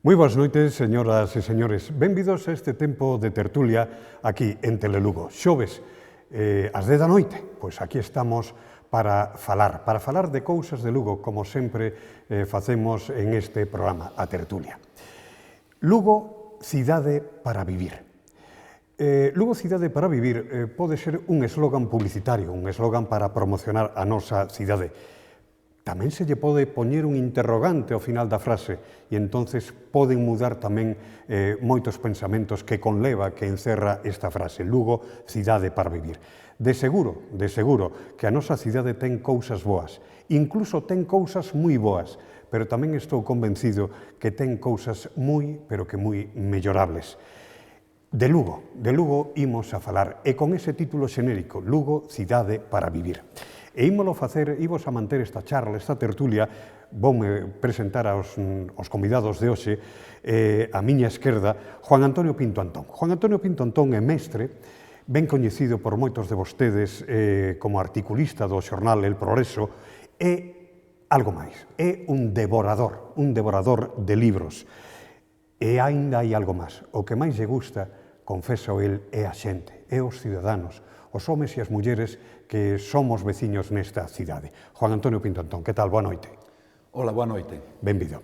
Moi boas noites, señoras e señores. Benvidos a este tempo de tertulia aquí en Telelugo. Xoves, ás 10 da noite, pois aquí estamos para falar de cousas de Lugo, como sempre facemos en este programa, a tertulia. Lugo, cidade para vivir. Lugo, cidade para vivir pode ser un eslogan publicitario, un eslogan para promocionar a nosa cidade. Tamén se lle pode poñer un interrogante ao final da frase e entonces poden mudar tamén moitos pensamentos que conleva, que encerra esta frase. Lugo, cidade para vivir. De seguro que a nosa cidade ten cousas boas, incluso ten cousas moi boas, pero tamén estou convencido que ten cousas moi, pero que moi mellorables. De Lugo imos a falar, e con ese título xenérico, Lugo, cidade para vivir. E ímolo facer, imos a manter esta charla, esta tertulia, voume presentar aos convidados de hoxe, a miña esquerda, Juan Antonio Pinto Antón. Juan Antonio Pinto Antón é mestre, ben coñecido por moitos de vostedes como articulista do xornal El Progreso, e algo máis, é un devorador de libros. E aínda hai algo máis, o que máis lle gusta, confeso el, é a xente, é os ciudadanos, os homes e as mulleres que somos veciños nesta cidade. Juan Antonio Pinto Antón, que tal? Boa noite. Hola, boa noite. Benvido.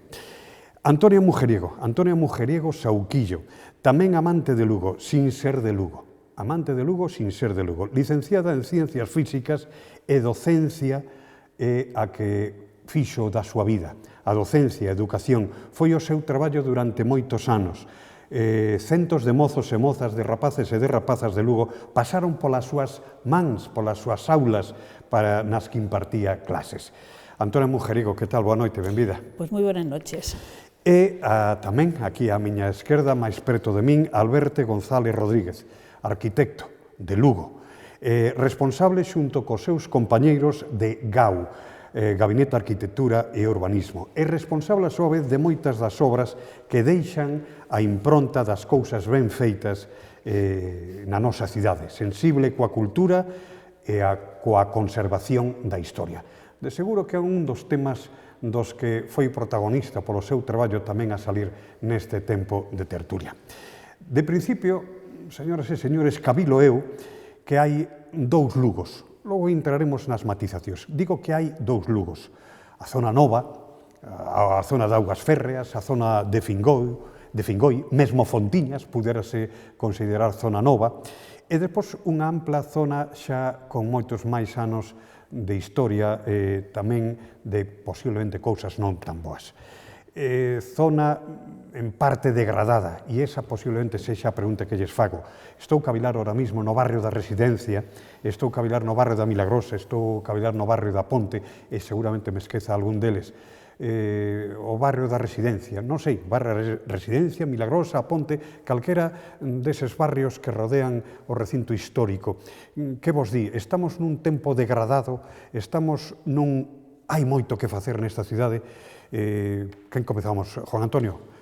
Antonia Mujeriego Sauquillo, tamén amante de Lugo, sin ser de Lugo. Amante de Lugo, sin ser de Lugo. Licenciada en Ciencias Físicas e docencia a que fixo da súa vida. A docencia, a educación, foi o seu traballo durante moitos anos. Centos de mozos e mozas, de rapaces e de rapazas de Lugo pasaron polas súas mans, polas súas aulas nas que impartía clases. Antonia Mujeriego, que tal? Boa noite, benvida. Pois moi buenas noches. E tamén, aquí á miña esquerda, máis preto de min, Alberto González Rodríguez, arquitecto de Lugo, responsable xunto cos seus compañeiros de GAU, Gabinete de Arquitectura e Urbanismo. É responsable a súa vez de moitas das obras que deixan a impronta das cousas ben feitas na nosa cidade, sensible coa cultura e coa conservación da historia. De seguro que é un dos temas dos que foi protagonista polo seu traballo tamén a salir neste tempo de tertulia. De principio, señoras e señores, cabilo eu que hai dous Lugos. Logo entraremos nas matizacións. Digo que hai dous Lugos. A zona nova, a zona de Augas Férreas, a zona de Fingoi, mesmo Fontiñas, puderase considerar zona nova, e depois unha ampla zona xa con moitos máis anos de historia, tamén de posiblemente cousas non tan boas. Zona en parte degradada, e esa posiblemente sexa a pregunta que lles fago. Estou cavilar ahora mismo no barrio da Residencia, estou cavilar no barrio da Milagrosa, estou cavilar no barrio da Ponte, e seguramente me esqueza algún deles. O barrio da Residencia, non sei, barrio da Residencia, Milagrosa, a Ponte, calquera deses barrios que rodean o recinto histórico. Que vos di? Estamos nun tempo degradado, hai moito que facer nesta cidade. Quen comezamos? Juan Antonio?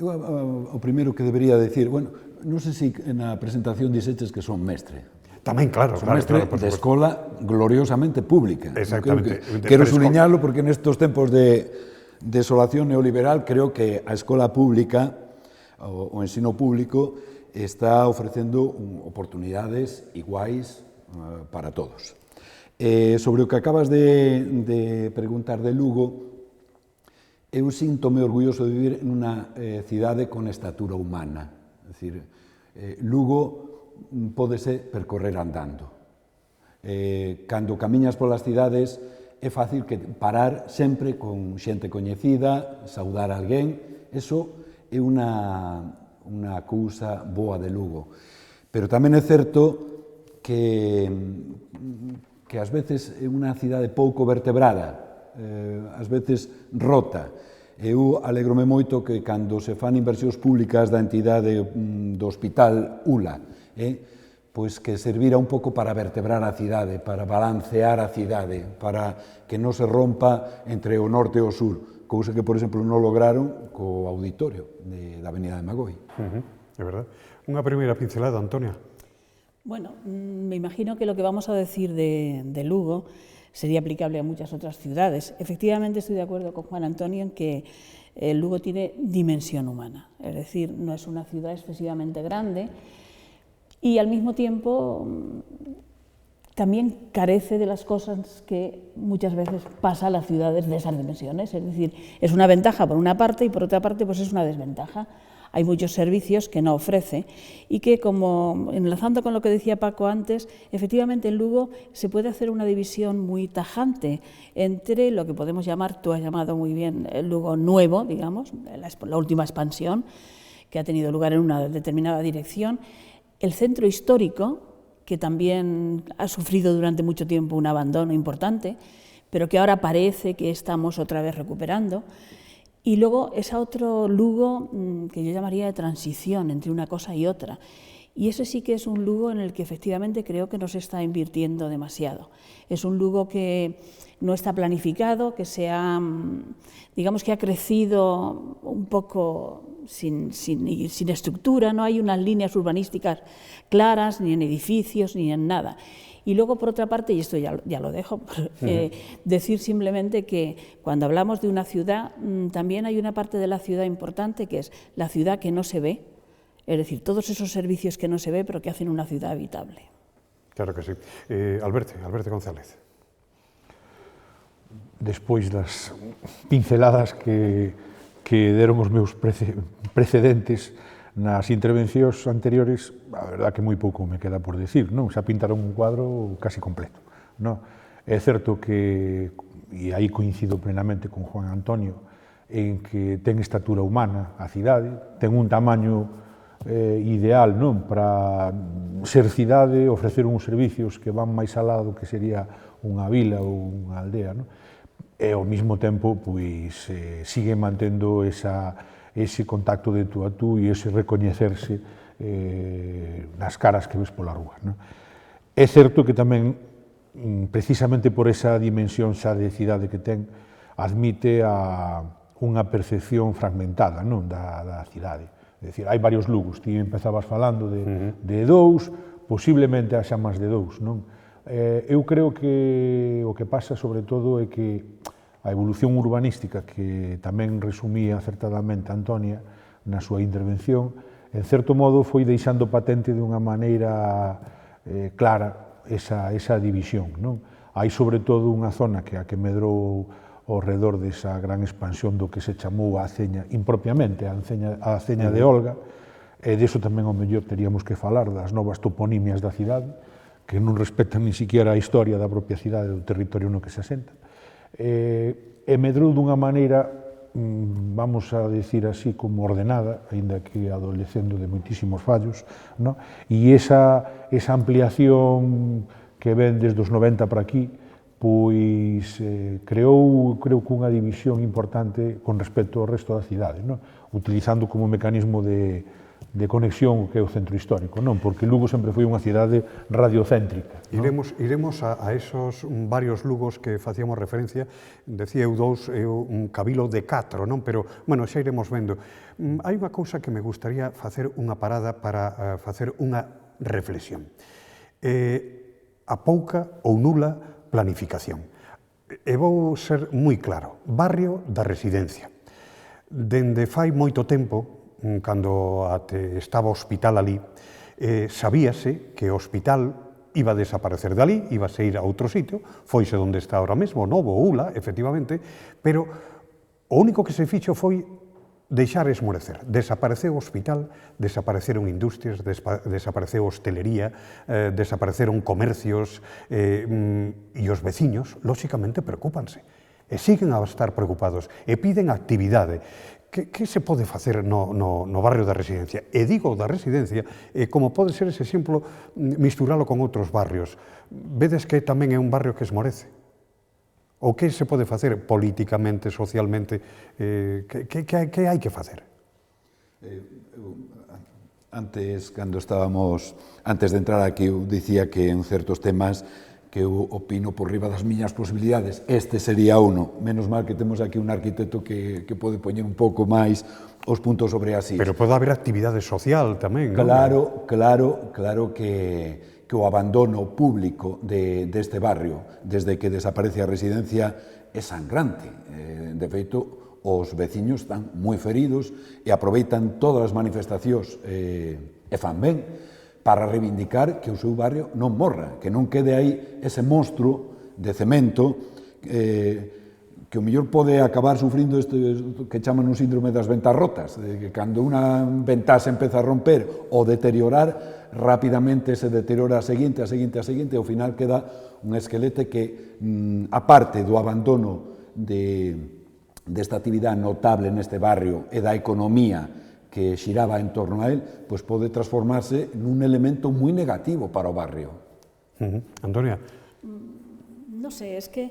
O primeiro que debería decir, bueno, non sei se na presentación dixeches que son mestre. Tamén, claro. Son mestre de escola gloriosamente pública. Exactamente. Quero subliñalo porque nestos tempos de desolación neoliberal creo que a escola pública, o ensino público, está ofrecendo oportunidades iguais para todos. Sobre o que acabas de preguntar de Lugo, eu síntome orgulloso de vivir en unha cidade con estatura humana. É dicir, Lugo pódese percorrer andando. Cando camiñas polas cidades é fácil que parar sempre con xente coñecida, saudar a alguén. Eso é unha cousa boa de Lugo. Pero tamén é certo que ás veces é unha cidade pouco vertebrada, ás veces rota. Eu alegrome moito que cando se fan inversións públicas da entidade do Hospital ULA, pois que servira un pouco para vertebrar a cidade, para balancear a cidade, para que non se rompa entre o norte e o sur, cousa que, por exemplo, non lograron co auditorio da Avenida de Magoi. É verdade. Unha primeira pincelada, Antonia. Bueno, me imagino que lo que vamos a decir de Lugo sería aplicable a muchas otras ciudades. Efectivamente, estoy de acuerdo con Juan Antonio en que Lugo tiene dimensión humana, es decir, no es una ciudad excesivamente grande y al mismo tiempo también carece de las cosas que muchas veces pasa a las ciudades de esas dimensiones, es decir, es una ventaja por una parte y por otra parte pues es una desventaja. Hay muchos servicios que no ofrece y que, como enlazando con lo que decía Paco antes, efectivamente en Lugo se puede hacer una división muy tajante entre lo que podemos llamar, tú has llamado muy bien el Lugo nuevo, digamos, la última expansión que ha tenido lugar en una determinada dirección, el centro histórico, que también ha sufrido durante mucho tiempo un abandono importante, pero que ahora parece que estamos otra vez recuperando. Y luego ese otro Lugo que yo llamaría de transición entre una cosa y otra. Y ese sí que es un Lugo en el que efectivamente creo que no se está invirtiendo demasiado. Es un Lugo que no está planificado, que digamos que ha crecido un poco sin estructura, no hay unas líneas urbanísticas claras, ni en edificios, ni en nada. Y luego, por otra parte, y esto ya lo dejo, decir simplemente que cuando hablamos de una ciudad, también hay una parte de la ciudad importante que es la ciudad que no se ve, es decir, todos esos servicios que no se ve, pero que hacen una ciudad habitable. Claro que sí. Alberto González. Despois das pinceladas que deron os meus precedentes nas intervencións anteriores, a verdad que moi pouco me queda por decir, non? Xa pintaron un cuadro casi completo, non? É certo que, e aí coincido plenamente con Juan Antonio, en que ten estatura humana a cidade, ten un tamaño ideal, non? Para ser cidade, ofrecer uns servicios que van máis alá do que sería unha vila ou unha aldea, non? E ao mesmo tempo, pois, sigue mantendo ese contacto de tú a tú e ese recoñecerse nas caras que ves pola rúa. Non? É certo que tamén, precisamente por esa dimensión xa de cidade que ten, admite unha percepción fragmentada, non, da cidade. É dicir, hai varios Lugos, ti empezabas falando de dous, posiblemente haxa máis de dous, non? Eu creo que o que pasa sobre todo é que a evolución urbanística que tamén resumía acertadamente Antonia na súa intervención, en certo modo foi deixando patente dunha maneira clara esa división, non? Hai sobre todo unha zona que medrou ao redor desa gran expansión do que se chamou a aceña, impropiamente a aceña de Olga, e diso tamén ao mellor teríamos que falar das novas toponimias da cidade, que non respetan ni siquiera a historia da propia cidade do territorio no que se asenta. E medrou dunha maneira, vamos a decir así, como ordenada, aínda que adolecendo de moitísimos fallos, non? E esa ampliación que ven desde os 90 para aquí, pois creou, creo que unha división importante con respecto ao resto da cidade, non? Utilizando como mecanismo de conexión que é o centro histórico, non? Porque Lugo sempre foi unha cidade radiocéntrica. Iremos a esos varios Lugos que facíamos referencia, decía eu dous, un cabilo de 4, non? Pero, bueno, xa iremos vendo. Hai unha cousa que me gustaría facer unha parada para facer unha reflexión. A pouca ou nula planificación. E vou ser moi claro, barrio da Residencia. Dende fai moito tempo, cando estaba o hospital ali, sabíase que o hospital iba a desaparecer dali, iba a ir a outro sitio, foise onde está ahora mesmo, Novo, Ula, efectivamente, pero o único que se fixo foi deixar esmorecer. Desapareceu o hospital, desapareceron industrias, desapareceu hostelería, desapareceron comercios, e os veciños, lóxicamente, preocúpanse. E siguen a estar preocupados, e piden actividade. Que se pode facer no barrio da Residencia? E digo da Residencia, como pode ser ese exemplo, misturalo con outros barrios. Vedes que tamén é un barrio que esmorece? Ou que se pode facer políticamente, socialmente? Que hai que facer? Antes de entrar aquí, eu dicía que en certos temas que eu opino por riba das miñas posibilidades, este sería uno. Menos mal que temos aquí un arquitecto que pode poñer un pouco máis os puntos sobre as is. Pero pode haber actividade social tamén, non? Claro que o abandono público deste barrio, desde que desaparece a Residencia, é sangrante. De feito, os veciños están moi feridos e aproveitan todas as manifestacións e fan ben para reivindicar que o seu barrio non morra, que non quede aí ese monstruo de cemento que o mellor pode acabar sufrindo isto que chaman un síndrome das ventas rotas, de que cando unha ventá se empeza a romper ou deteriorar, rapidamente se deteriora a seguinte, e ao final queda un esquelete que, aparte do abandono desta actividade notable neste barrio e da economía que xiraba en torno a él, pois pode transformarse nun elemento moi negativo para o barrio. Antonia. No sé, es que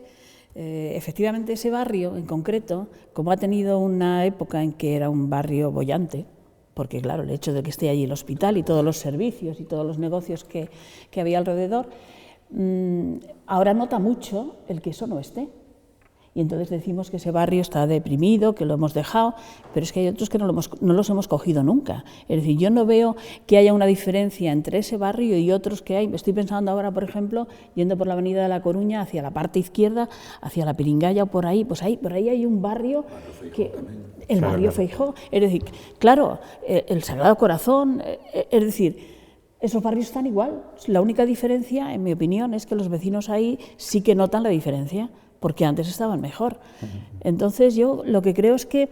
efectivamente ese barrio en concreto, como ha tenido una época en que era un barrio boyante, porque claro, el hecho de que esté allí el hospital y todos los servicios y todos los negocios que había alrededor, ahora nota mucho el que eso no esté. Y entonces decimos que ese barrio está deprimido, que lo hemos dejado, pero es que hay otros que no los hemos cogido nunca. Es decir, yo no veo que haya una diferencia entre ese barrio y otros que hay. Estoy pensando ahora, por ejemplo, yendo por la avenida de La Coruña hacia la parte izquierda, hacia la Piringaya o por ahí, pues por ahí hay un barrio que... El barrio Feijóo. Es decir, claro, el Sagrado Corazón, es decir, esos barrios están igual. La única diferencia, en mi opinión, es que los vecinos ahí sí que notan la diferencia, porque antes estaban mejor. Entonces yo lo que creo es que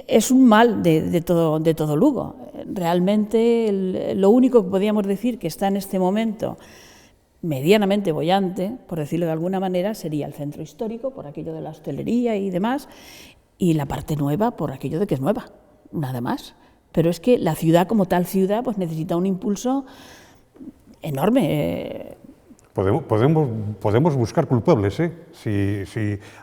es un mal de todo Lugo. Realmente lo único que podríamos decir que está en este momento medianamente boyante, por decirlo de alguna manera, sería el centro histórico, por aquello de la hostelería y demás, y la parte nueva por aquello de que es nueva, nada más. Pero es que la ciudad como tal ciudad pues necesita un impulso enorme. Podemos buscar culpables, ¿eh? Si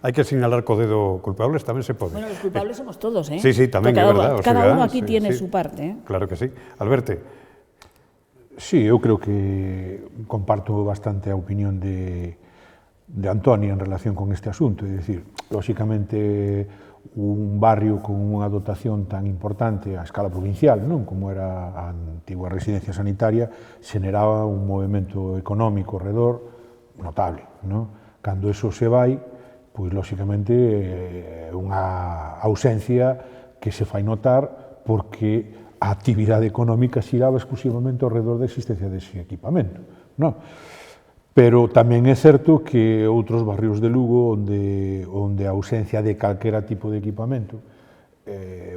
hay que señalar co dedo culpables, tamén se pode. Bueno, los culpables somos todos, ¿eh? Sí, tamén é verdade. Cada uno aquí tiene su parte, ¿eh? Claro que sí. Alberto. Sí, eu creo que comparto bastante a opinión de Antonia en relación con este asunto. É dicir, lóxicamente, un barrio con unha dotación tan importante a escala provincial, non como era a antigua residencia sanitaria, xeneraba un movimento económico alrededor notable, non? Cando eso se vai, pois lóxicamente unha ausencia que se fai notar porque a actividade económica xiraba exclusivamente alrededor da existencia dese equipamento, non? Pero tamén é certo que outros barrios de Lugo onde a ausencia de calquera tipo de equipamento,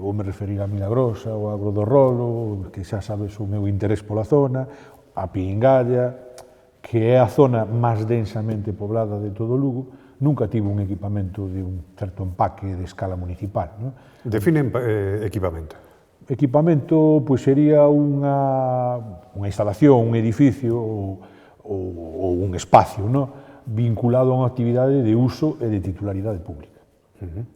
vou me referir a Milagrosa, ou a Agro do Rolo, que xa sabes o meu interés pola zona, a Piringalla, que é a zona máis densamente poblada de todo Lugo, nunca tivo un equipamento de un certo empaque de escala municipal. Non? Define equipamento. Equipamento pois, sería unha instalación, un edificio ou un espacio, ¿no? Vinculado a unha actividade de uso e de titularidade pública.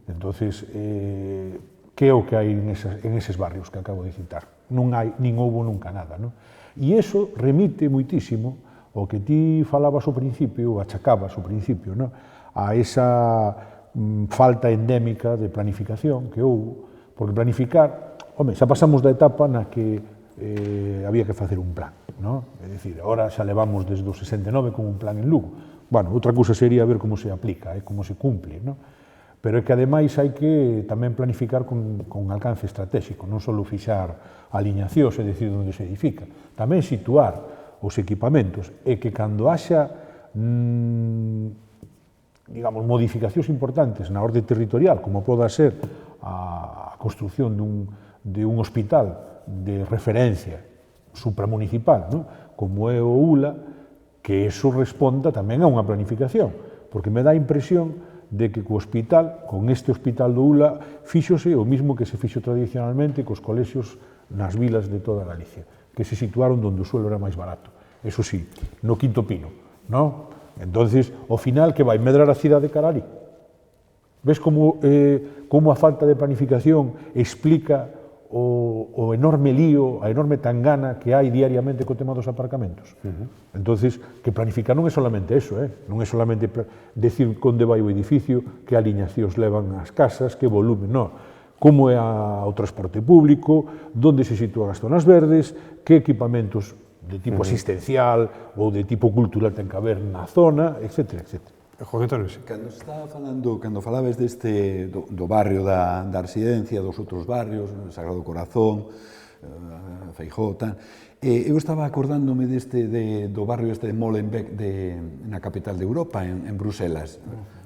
Entonces, que é o que hai en eses barrios que acabo de citar? Non hai, nin houbo nunca nada, ¿no? E iso remite moitísimo ao que ti falabas ao principio, ou achacabas ao principio, ¿no? A esa falta endémica de planificación que houbo, porque planificar, home, xa pasamos da etapa na que había que facer un plan, ¿no? É dicir, agora xa levamos desde o 69 con un plan en Lugo. Bueno, outra cousa sería ver como se aplica, como se cumple, ¿no? Pero é que ademais hai que tamén planificar con alcance estratégico, non só fixar aliñacións, é dicir, onde se edifica, tamén situar os equipamentos, e que cando haxa digamos, modificacións importantes na orde territorial, como poda ser a construción de un hospital de referencia supramunicipal, ¿no? Como é o ULA, que eso responda tamén a unha planificación, porque me dá a impresión de que co hospital, con este hospital do ULA, fíxose o mismo que se fixo tradicionalmente cos colexios nas vilas de toda Galicia, que se situaron donde o suelo era máis barato. Eso sí, no Quinto Pino, ¿no? Entonces, ao final, que vai medrar a cidade de Caralí? Ves como a falta de planificación explica o enorme lío, a enorme tangana que hai diariamente co tema dos aparcamentos. Entonces, que planificar non é solamente eso, non é solamente decir onde vai o edificio, que aliñacións levan as casas, que volumen, non. Como é o transporte público, onde se sitúan as zonas verdes, que equipamentos de tipo asistencial ou de tipo cultural ten que haber na zona, etc. etc. Juan Antonio, sí. Cando falabes do barrio da residencia, dos outros barrios, Sagrado Corazón, Feijóo, tal, eu estaba acordándome do barrio de Molenbeek na capital de Europa, en Bruselas.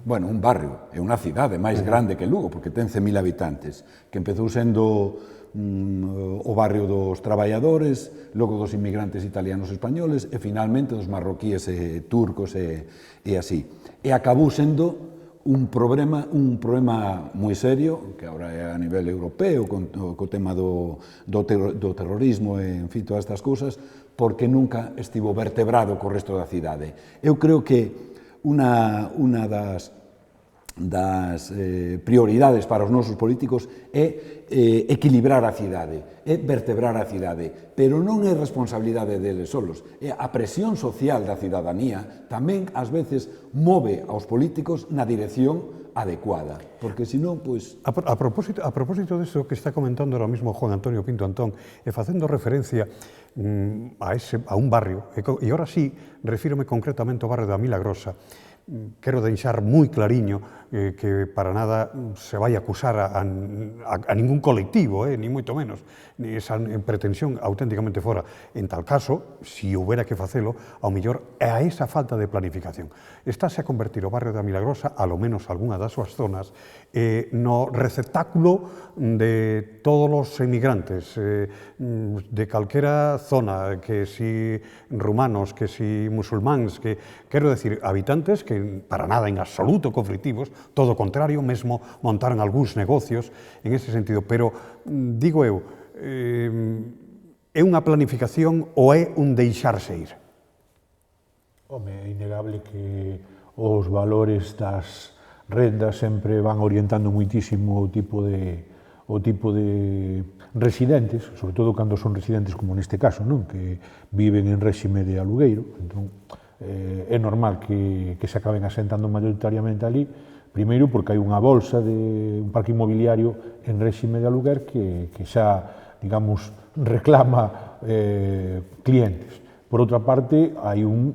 Bueno, un barrio, é unha cidade máis grande que Lugo, porque ten 100.000 habitantes, que empezou sendo o barrio dos traballadores, logo dos inmigrantes italianos e españoles, e finalmente dos marroquíes e turcos e así. E acabou sendo un problema moi serio, que agora é a nivel europeo, co tema do terrorismo e, en fin, todas estas cousas, porque nunca estivo vertebrado co resto da cidade. Eu creo que unha das prioridades para os nosos políticos é equilibrar a cidade, é vertebrar a cidade, pero non é responsabilidade deles solos. A presión social da cidadanía tamén, ás veces, move aos políticos na dirección adecuada, porque senón, pois... A propósito disso que está comentando ahora mismo Juan Antonio Pinto Antón, e facendo referencia a un barrio, e ahora sí, refírome concretamente ao barrio da Milagrosa, quero deixar moi clariño que para nada se vai acusar a ningún colectivo, ni moito menos, ni esa pretensión auténticamente fora. En tal caso, si houbera que facelo, ao mellor é a esa falta de planificación. Estáse a convertir o barrio da Milagrosa, alo menos algunha das súas zonas, no receptáculo de todos os emigrantes, de calquera zona, que si rumanos, que si musulmáns, que, quero decir, habitantes que para nada en absoluto conflictivos, todo o contrario, mesmo montaron algúns negocios en ese sentido, pero digo eu, é unha planificación ou é un deixarse ir? Home, é innegable que os valores das rendas sempre van orientando muitísimo o tipo de residentes, sobre todo cando son residentes como neste caso, non? Que viven en réxime de alugueiro, entón é normal que se acaben asentando mayoritariamente ali, primeiro porque hai unha bolsa de un parque inmobiliario en réxime de aluguer que xa, digamos, reclama clientes. Por outra parte, hai un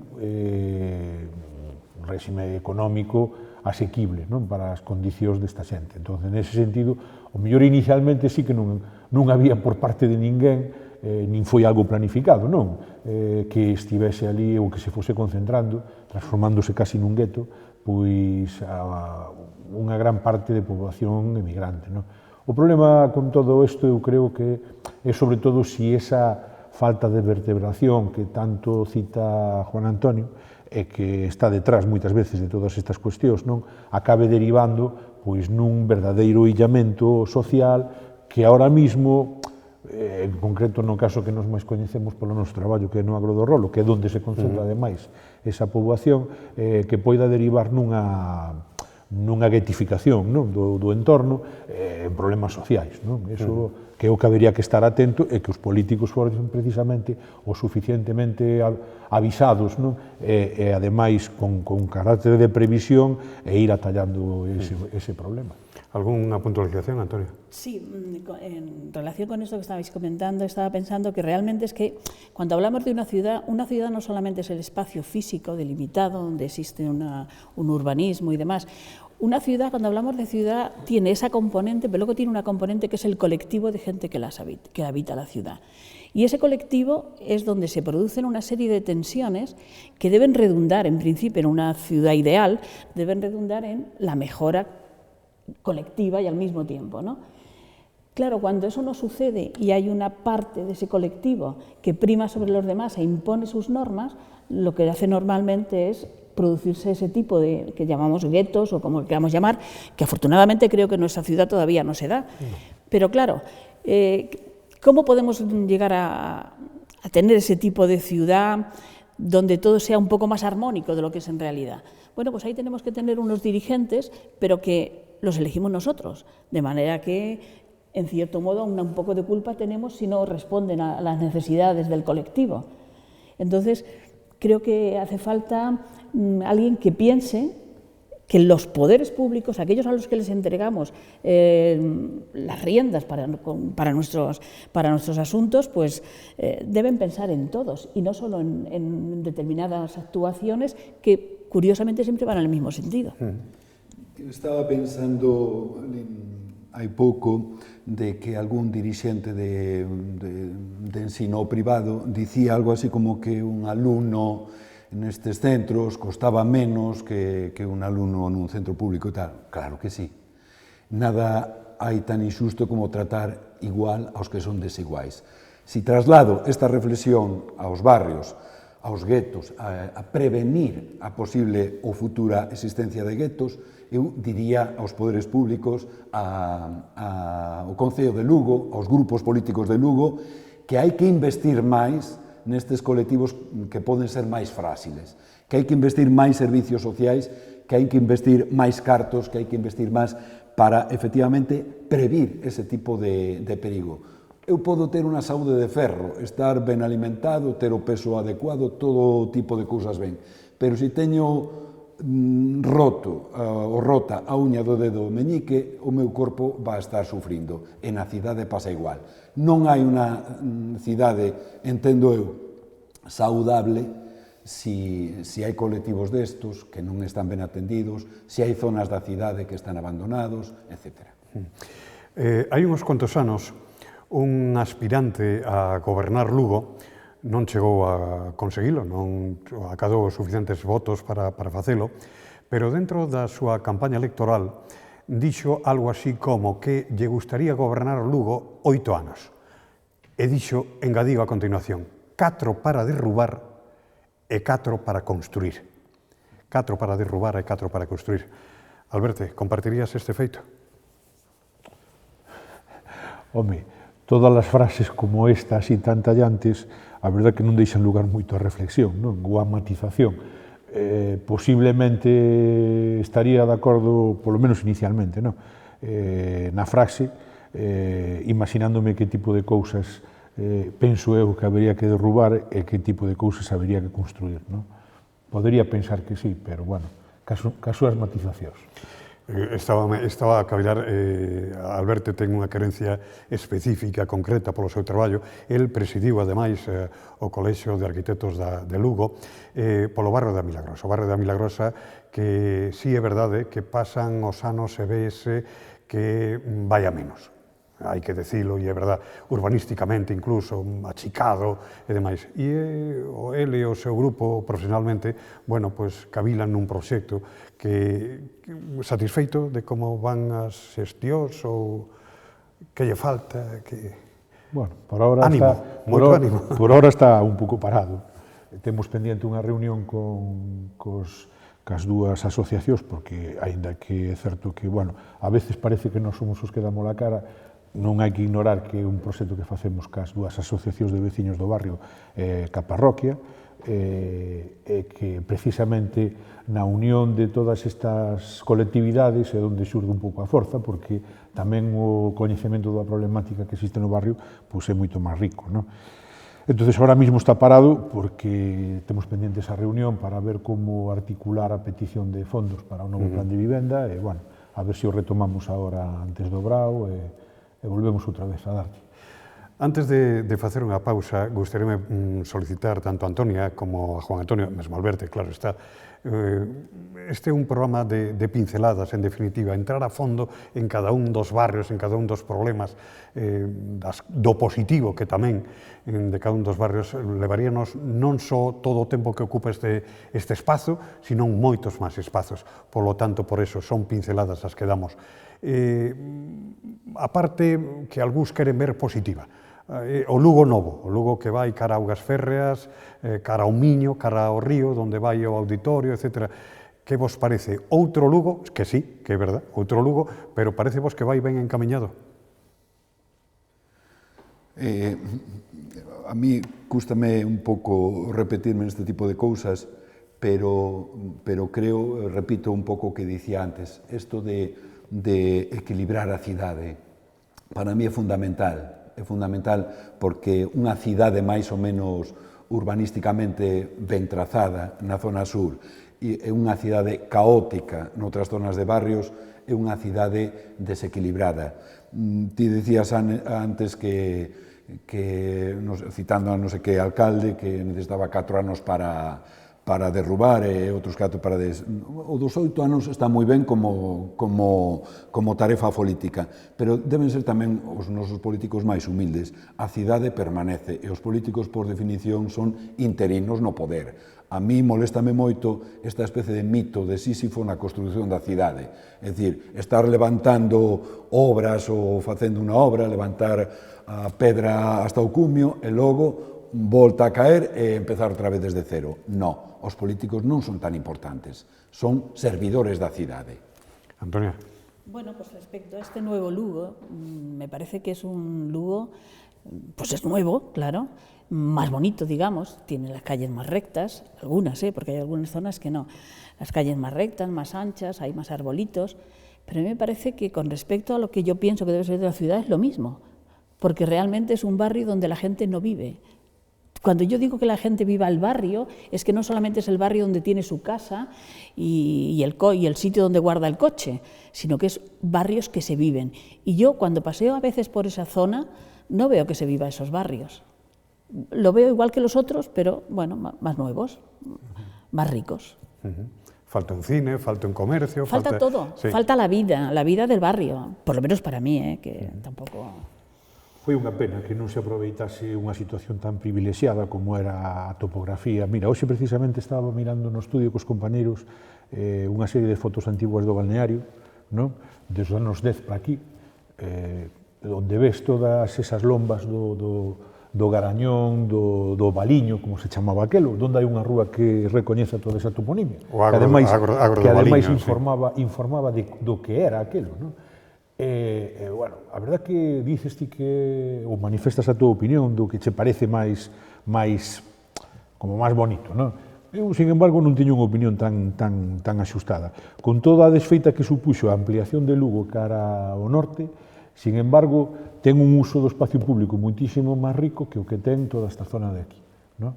réxime económico asequible, non, para as condicións desta xente. Entón, nese sentido, o mellor inicialmente sí que non había por parte de ninguén, nin foi algo planificado, non, que estivese ali ou que se fose concentrando, transformándose casi nun gueto, pois unha gran parte de poboación emigrante, non? O problema con todo isto eu creo que é sobre todo si esa falta de vertebración que tanto cita Juan Antonio e que está detrás moitas veces de todas estas cuestións, non, acabe derivando pois nun verdadeiro illamento social que ahora mismo, en concreto no caso que nos máis coñecemos polo noso traballo, que é no Agro do Rolo, que é onde se concentra ademais esa poboación, que poida derivar nunha guetificación, non, do entorno, en problemas sociais, non? Eso que é o que habería que estar atento e que os políticos foren precisamente o suficientemente avisados, non? E ademais con carácter de previsión e ir atallando ese problema. ¿Alguna puntualización, Antonio? Sí, en relación con esto que estabais comentando, estaba pensando que realmente es que cuando hablamos de una ciudad no solamente es el espacio físico delimitado, donde existe un urbanismo y demás. Una ciudad, cuando hablamos de ciudad, tiene esa componente, pero luego tiene una componente que es el colectivo de gente que habita la ciudad. Y ese colectivo es donde se producen una serie de tensiones que deben redundar, en principio, en una ciudad ideal, deben redundar en la mejora colectiva y al mismo tiempo, ¿no? Claro, cuando eso no sucede y hay una parte de ese colectivo que prima sobre los demás e impone sus normas, lo que hace normalmente es producirse ese tipo de, que llamamos guetos o como queramos llamar, que afortunadamente creo que en nuestra ciudad todavía no se da. Pero claro, ¿cómo podemos llegar a tener ese tipo de ciudad donde todo sea un poco más armónico de lo que es en realidad? Bueno, pues ahí tenemos que tener unos dirigentes, pero que los elegimos nosotros, de manera que, en cierto modo, un poco de culpa tenemos si no responden a las necesidades del colectivo. Entonces, creo que hace falta alguien que piense que los poderes públicos, aquellos a los que les entregamos las riendas para nuestros asuntos, pues deben pensar en todos y no solo en determinadas actuaciones que curiosamente siempre van en el mismo sentido. Estaba pensando hai pouco de que algún dirixente de ensino privado dicía algo así como que un alumno nestes centros costaba menos que un alumno nun centro público e tal. Claro que sí. Nada hai tan injusto como tratar igual aos que son desiguais. Si traslado esta reflexión aos barrios, aos guetos, a prevenir a posible ou futura existencia de guetos, eu diría aos poderes públicos, ao Concello de Lugo, aos grupos políticos de Lugo, que hai que investir máis nestes colectivos que poden ser máis frágiles, que hai que investir máis servicios sociais, que hai que investir máis cartos, que hai que investir máis para, efectivamente, previr ese tipo de perigo. Eu podo ter unha saúde de ferro, estar ben alimentado, ter o peso adecuado, todo tipo de cousas ben, pero se teño roto ou rota a uña do dedo meñique, o meu corpo vai estar sufrindo. E na cidade pasa igual. Non hai unha cidade, entendo eu, saudable si hai colectivos destos que non están ben atendidos, si hai zonas da cidade que están abandonados, etc. Hai uns cuantos anos, un aspirante a gobernar Lugo non chegou a conseguilo, non acadou os suficientes votos para facelo, pero dentro da súa campaña electoral dixo algo así como que lle gustaría gobernar Lugo 8 anos. E dixo, engadiu a continuación, 4 para derrubar e 4 para construir. 4 para derrubar e 4 para construir. Alberto, compartirías este feito? Home, todas as frases como esta, así tan tallantes, a verdade que non deixan lugar moito a reflexión, non? Ou a matización. Posiblemente estaría de acordo, polo menos inicialmente, non? Na frase, imaginándome que tipo de cousas penso eu que habería que derrubar e que tipo de cousas habería que construir, non? Podería pensar que sí, pero, bueno, cas súas matizacións. Estaba a cavilar, Alberto ten unha querencia específica, concreta polo seu traballo. El presidiu, ademais, o Colexio de Arquitectos de Lugo polo barrio da Milagrosa. O barrio da Milagrosa que, sí é verdade, que pasan os anos e vese que vai a menos. Hai que decilo, e é verdade, urbanísticamente incluso, achicado e demais. E ele e o seu grupo profesionalmente, bueno, pois cavilan nun proxecto que satisfeito de como van as xestións ou que lle falta, que... Bueno, por ahora ánimo, está, moito ánimo. Por ahora está un pouco parado. Temos pendiente unha reunión cas dúas asociacións, porque, aínda que é certo que, bueno, a veces parece que non somos os que damos a cara, non hai que ignorar que é un proxecto que facemos cas dúas asociacións de veciños do barrio ca parroquia, e que precisamente na unión de todas estas colectividades é onde xurde un pouco a forza, porque tamén o coñecemento da problemática que existe no barrio pois é moito máis rico, non? Entonces, ahora mismo está parado porque temos pendiente esa reunión para ver como articular a petición de fondos para o novo plan de vivenda e, bueno, a ver se o retomamos agora antes do brao e volvemos outra vez a darlle. Antes de facer unha pausa, gustaríame solicitar tanto a Antonia como a Juan Antonio, mesmo Alberto, claro está, este é un programa de pinceladas, en definitiva, entrar a fondo en cada un dos barrios, en cada un dos problemas, do positivo que tamén de cada un dos barrios levaríanos non só todo o tempo que ocupa este espazo, sino moitos máis espazos. Por lo tanto, por eso, son pinceladas as que damos. A parte que algúns queren ver positiva, o Lugo novo, o Lugo que vai cara a Augas Férreas, cara ao Miño, cara ao río, onde vai o auditorio, etc. Que vos parece? Outro Lugo, que sí, que é verdad, outro Lugo, pero parece vos que vai ben encamiñado? A mí cústame un pouco repetirme neste tipo de cousas, pero creo, repito un pouco o que dicía antes, isto de equilibrar a cidade, para mí é fundamental porque unha cidade máis ou menos urbanísticamente ben trazada na zona sur é unha cidade caótica noutras zonas de barrios, é unha cidade desequilibrada. Ti dicías antes que citando a non sei que alcalde que necesitaba 4 anos para para derrubar e outros 4 para... O dos 8 anos está moi ben como tarefa política, pero deben ser tamén os nosos políticos máis humildes. A cidade permanece e os políticos, por definición, son interinos no poder. A mí moléstame moito esta especie de mito de Sísifo na construción da cidade. É dicir, estar levantando obras ou facendo unha obra, levantar a pedra hasta o cumio e logo volta a caer e empezar outra vez desde cero. No, os políticos non son tan importantes, son servidores da cidade. Antonia. Bueno, pues respecto a este nuevo Lugo, me parece que es un Lugo, pues es nuevo, claro, más bonito, digamos, tiene las calles más rectas, algunas, porque hay algunas zonas que no, las calles más rectas, más anchas, hay más arbolitos, pero a mí me parece que con respecto a lo que yo pienso que debe ser de la ciudad es lo mismo, porque realmente es un barrio donde la gente no vive. Cuando yo digo que la gente viva al barrio, es que no solamente es el barrio donde tiene su casa y el sitio donde guarda el coche, sino que es barrios que se viven. Y yo cuando paseo a veces por esa zona, no veo que se viva esos barrios. Lo veo igual que los otros, pero bueno, más nuevos, más ricos. Falta un cine, falta un comercio... Falta todo, sí. Falta la vida del barrio, por lo menos para mí, que tampoco... Foi unha pena que non se aproveitase unha situación tan privilexiada como era a topografía. Mira, hoxe precisamente estaba mirando no estudio cos compañeros unha serie de fotos antiguas do balneario, non? Desde os anos 10 para aquí, onde ves todas esas lombas do Garañón, do Baliño, como se chamaba aquelo, onde hai unha rúa que recoñeza toda esa toponimia. O agro do Baliño, informaba do que era aquelo, non? Bueno, a verdad que dices ti que, ou manifestas a túa opinión do que che parece máis bonito, non? Eu, sin embargo, non teño unha opinión tan axustada. Con toda a desfeita que supuxo a ampliación de Lugo cara ao norte, sin embargo, ten un uso do espacio público muitísimo máis rico que o que ten toda esta zona de aquí, non?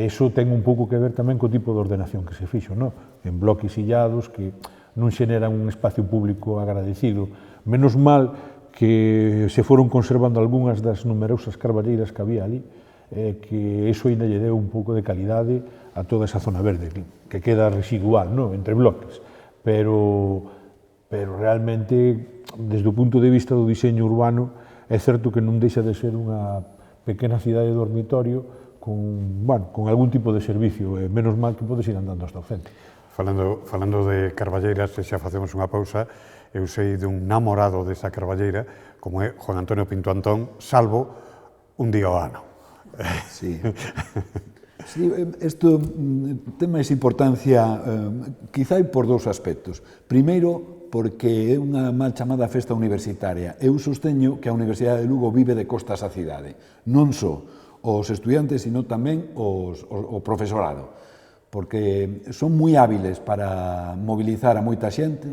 Iso ten un pouco que ver tamén co tipo de ordenación que se fixo, non? En bloques illados que non xeneran un espacio público agradecido. Menos mal que se foron conservando algunhas das numerosas carballeiras que había ali, que iso ainda lle deu un pouco de calidade a toda esa zona verde, que queda residual, non? Entre bloques. Pero realmente, desde o punto de vista do diseño urbano, é certo que non deixa de ser unha pequena cidade de dormitorio con algún tipo de servicio, menos mal que podes ir andando hasta o centro. Falando de carballeiras, se xa facemos unha pausa, eu sei dun namorado desa carballeira, como é Juan Antonio Pinto Antón, salvo un día ao ano. Sí. Sí, isto ten máis importancia, quizá por dous aspectos. Primeiro, porque é unha mal chamada festa universitaria. Eu sosteño que a Universidade de Lugo vive de costas á cidade. Non só os estudiantes, sino tamén o profesorado. Porque son moi hábiles para mobilizar a moita xente,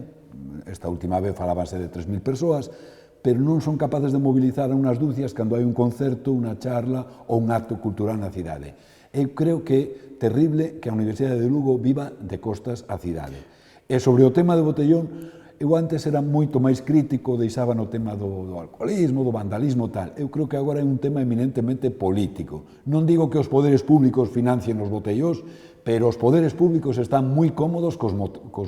esta última vez falábase de 3.000 persoas, pero non son capaces de mobilizar a unhas dúcias cando hai un concerto, unha charla ou un acto cultural na cidade. Eu creo que é terrible que a Universidade de Lugo viva de costas á cidade. E sobre o tema do botellón, eu antes era moito máis crítico, deixaba no tema do alcoholismo, do vandalismo, tal. Eu creo que agora é un tema eminentemente político. Non digo que os poderes públicos financien os botellóns, pero os poderes públicos están moi cómodos cos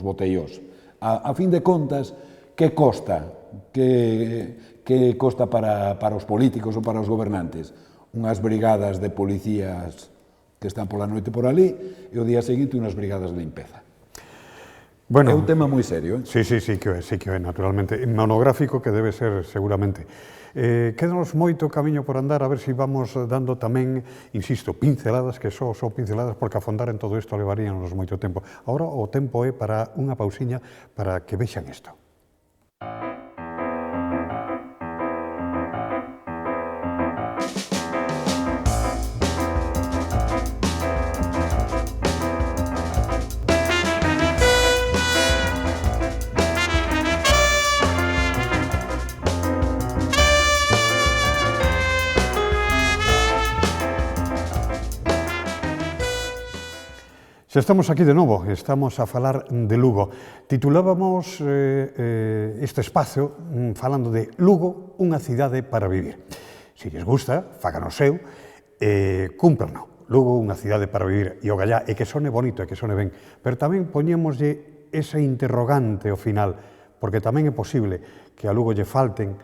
botellóns. A fin de contas, que costa? Que costa para os políticos ou para os gobernantes? Unhas brigadas de policías que están pola noite por ali e o día seguinte unhas brigadas de limpeza. Bueno, é un tema moi serio. Sí que é, naturalmente. Monográfico que debe ser, seguramente. Quédanos moito camiño por andar, a ver se vamos dando tamén, insisto, pinceladas, que só pinceladas, porque afondar en todo isto levaríanos moito tempo. Agora o tempo é para unha pausiña para que vexan isto. Xa estamos aquí de novo, estamos a falar de Lugo. Titulábamos este espacio falando de Lugo, unha cidade para vivir. Se lles gusta, fáganos seu, cúmprano. Lugo unha cidade para vivir, e o gallá, e que sone bonito, e que sone ben, pero tamén poñémoslle ese interrogante ao final, porque tamén é posible que a Lugo lle falten,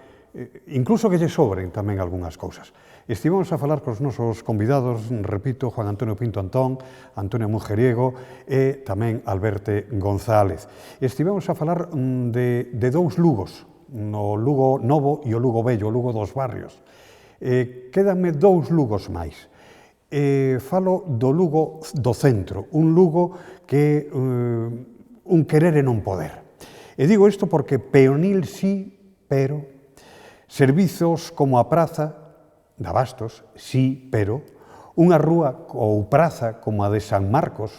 incluso que lle sobren tamén algunhas cousas. Estivemos a falar cos nosos convidados, repito, Juan Antonio Pinto Antón, Antonio Mujeriego e tamén Alberto González. Estivemos a falar de dous Lugos, no Lugo Novo e o Lugo Vello, o Lugo dos Barrios. Quédanme dous Lugos máis. Falo do Lugo do centro, un Lugo que un querer e non poder. E digo isto porque peonil sí, pero servizos como a praza de Abastos, sí, pero unha rúa ou praza como a de San Marcos,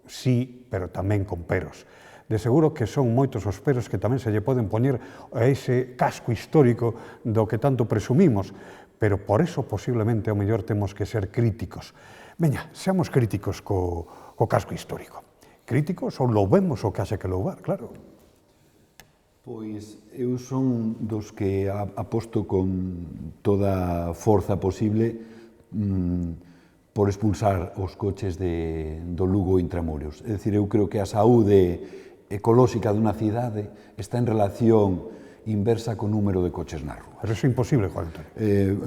sí, pero tamén con peros. De seguro que son moitos os peros que tamén se lle poden poñer a ese casco histórico do que tanto presumimos, pero por eso posiblemente ao mellor temos que ser críticos. Veña, seamos críticos co casco histórico. Críticos ou loubemos o que haxe que louvar, claro. Pois eu son dos que aposto con toda forza posible por expulsar os coches do Lugo Intramuros. É dicir, eu creo que a saúde ecolóxica dunha cidade está en relación inversa co número de coches na rúa. Pero iso é imposible, Juan Antonio.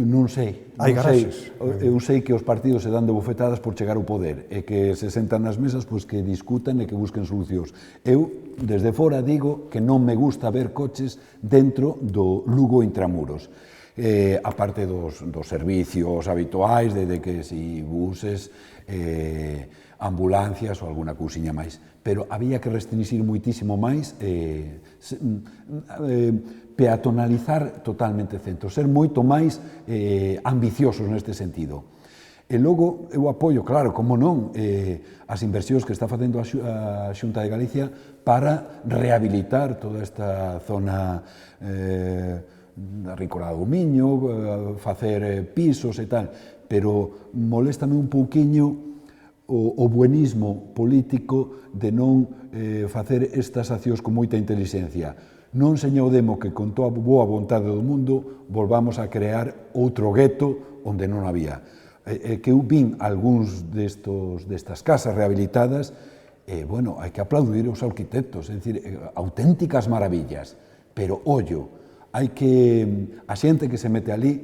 Non sei. Hai garaxes. Eu sei que os partidos se dan de bufetadas por chegar ao poder e que se sentan nas mesas pois que discutan e que busquen solucións. Eu, desde fora, digo que non me gusta ver coches dentro do Lugo Intramuros. A parte dos servicios habituais, de que si buses, ambulancias ou alguna cousiña máis. Pero había que restringir moitísimo máis, peatonalizar totalmente o centro, ser moito máis ambiciosos neste sentido. E logo eu apoio, claro, como non, as inversións que está facendo a Xunta de Galicia para rehabilitar toda esta zona da Rícola do Miño, facer pisos e tal, pero moléstame un pouquiño o buenismo político de non facer estas accións con moita inteligencia. Non se demo que con toda boa vontade do mundo volvamos a crear outro gueto onde non había. Que eu vin algúns destas casas rehabilitadas, bueno, hai que aplaudir os arquitectos, é dicir, auténticas maravillas, pero ollo, hai que, a xente que se mete ali,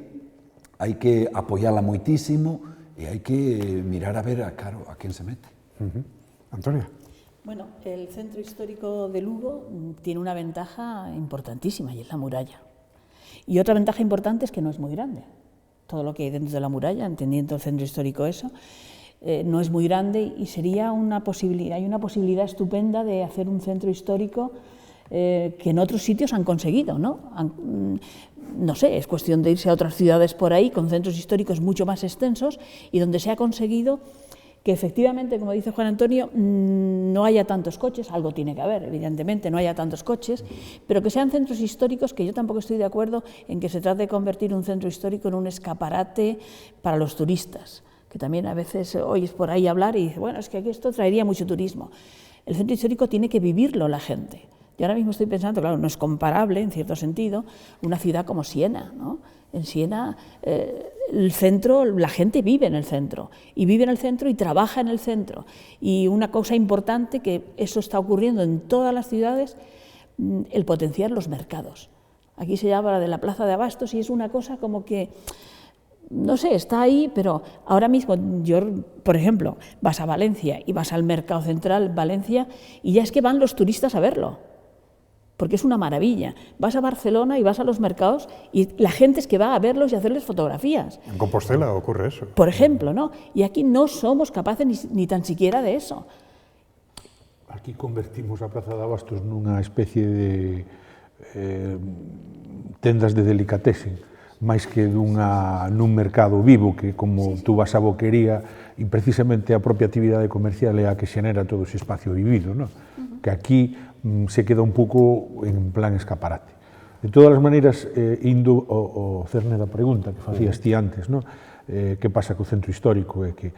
hai que apoiala moitísimo e hai que mirar a ver, claro, a quen se mete. Antonia. Bueno, el centro histórico de Lugo tiene una ventaja importantísima y es la muralla. Y otra ventaja importante es que no es muy grande. Todo lo que hay dentro de la muralla, entendiendo el centro histórico eso, no es muy grande y sería hay una posibilidad estupenda de hacer un centro histórico que en otros sitios han conseguido, ¿no? No sé, es cuestión de irse a otras ciudades por ahí con centros históricos mucho más extensos y donde se ha conseguido que efectivamente, como dice Juan Antonio, no haya tantos coches, algo tiene que haber, evidentemente, no haya tantos coches, pero que sean centros históricos, que yo tampoco estoy de acuerdo en que se trate de convertir un centro histórico en un escaparate para los turistas, que también a veces oyes por ahí hablar y dices, bueno, es que aquí esto traería mucho turismo. El centro histórico tiene que vivirlo la gente. Yo ahora mismo estoy pensando, claro, no es comparable, en cierto sentido, una ciudad como Siena, ¿no? En Siena, el centro, la gente vive en el centro, y vive en el centro y trabaja en el centro. Y una cosa importante, que eso está ocurriendo en todas las ciudades, el potenciar los mercados. Aquí se llama de la Plaza de Abastos y es una cosa como que, no sé, está ahí, pero ahora mismo yo, por ejemplo, vas a Valencia y vas al Mercado Central Valencia y ya es que van los turistas a verlo. Porque es una maravilla. Vas a Barcelona y vas a los mercados y la gente es que va a verlos y a hacerles fotografías. En Compostela ocurre eso. Por ejemplo, ¿no? Y aquí no somos capaces ni tan siquiera de eso. Aquí convertimos a Plaza de Abastos nunha especie de tendas de delicatessen, máis que nun mercado vivo que, como tú vas a boquería, e precisamente a propia actividade comercial é a que xenera todo ese espacio vivido, non? Que aquí se queda un pouco en plan escaparate. De todas as maneiras, indo ao cerne da pregunta que facías ti antes, non? Que pasa co centro histórico? É que,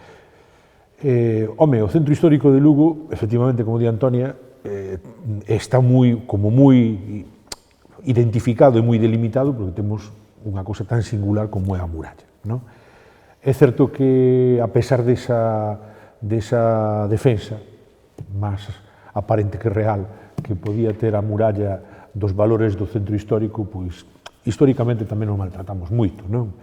o centro histórico de Lugo, efectivamente, como di Antonia, está moi identificado e moi delimitado porque temos unha cousa tan singular como é a muralla, non? É certo que, a pesar desa defensa, máis aparente que real, que podía ter a muralla dos valores do centro histórico, pois, históricamente tamén nos maltratamos moito, non?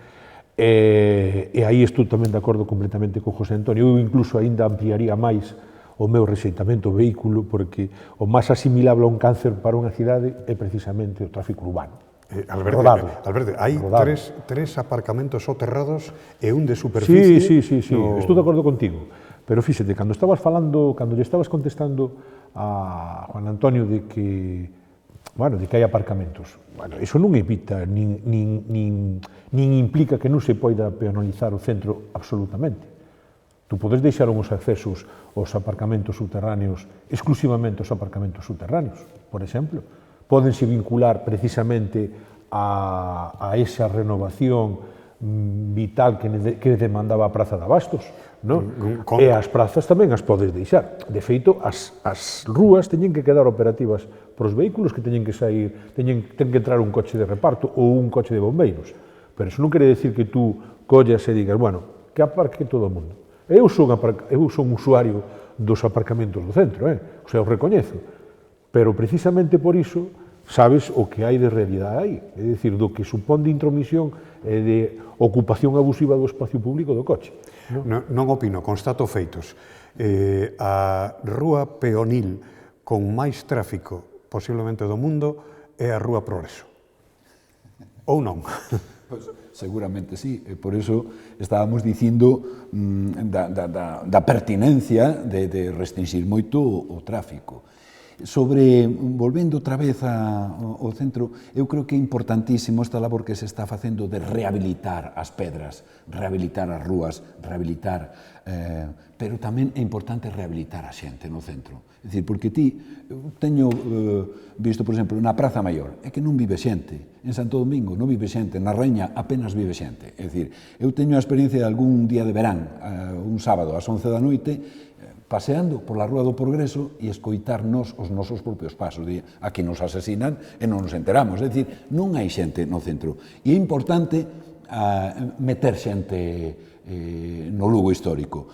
E aí estou tamén de acordo completamente con José Antonio. Eu incluso ainda ampliaría máis o meu rexeitamento ao vehículo, porque o máis asimilable a un cáncer para unha cidade é precisamente o tráfico urbano. Alberte, hai tres aparcamentos soterrados e un de superficie. Sí, estou de acordo contigo. Pero fíxate, cando estabas falando, cando lle estabas contestando a Juan Antonio de que hai aparcamentos, iso non evita, nin implica que non se poida peonalizar o centro absolutamente. Tú podes deixar os accesos aos aparcamentos subterráneos, exclusivamente aos aparcamentos subterráneos, por exemplo. Pódense vincular precisamente a esa renovación vital que demandaba a Praza de Abastos, non? E as prazas tamén as podes deixar. De feito, as rúas teñen que quedar operativas para os vehículos que teñen que sair, ten que entrar un coche de reparto ou un coche de bombeiros. Pero iso non quere decir que tú collas e digas, bueno, que aparque todo o mundo. Eu son usuario dos aparcamentos do centro, o sea, os recoñezo. Pero precisamente por iso sabes o que hai de realidade aí, é dicir, do que supón de intromisión e de ocupación abusiva do espacio público do coche. Non opino, constato feitos. A rúa peonil con máis tráfico posiblemente do mundo é a Rúa Progreso. Ou non? Pois, seguramente sí, por eso estábamos dicindo da pertinencia de restringir moito o tráfico. Volvendo outra vez ao centro, eu creo que é importantísimo esta labor que se está facendo de rehabilitar as pedras, rehabilitar as rúas, pero tamén é importante rehabilitar a xente no centro. É dicir, porque teño visto, por exemplo, na Praza Maior, é que non vive xente, en Santo Domingo non vive xente, na Reña apenas vive xente. É dicir, eu teño a experiencia de algún día de verán, un sábado ás 11 da noite, paseando pola Rúa do Progreso e escoitarnos os nosos propios pasos. Aquí nos asesinan e non nos enteramos. É dicir, non hai xente no centro. E é importante meter xente no Lugo histórico,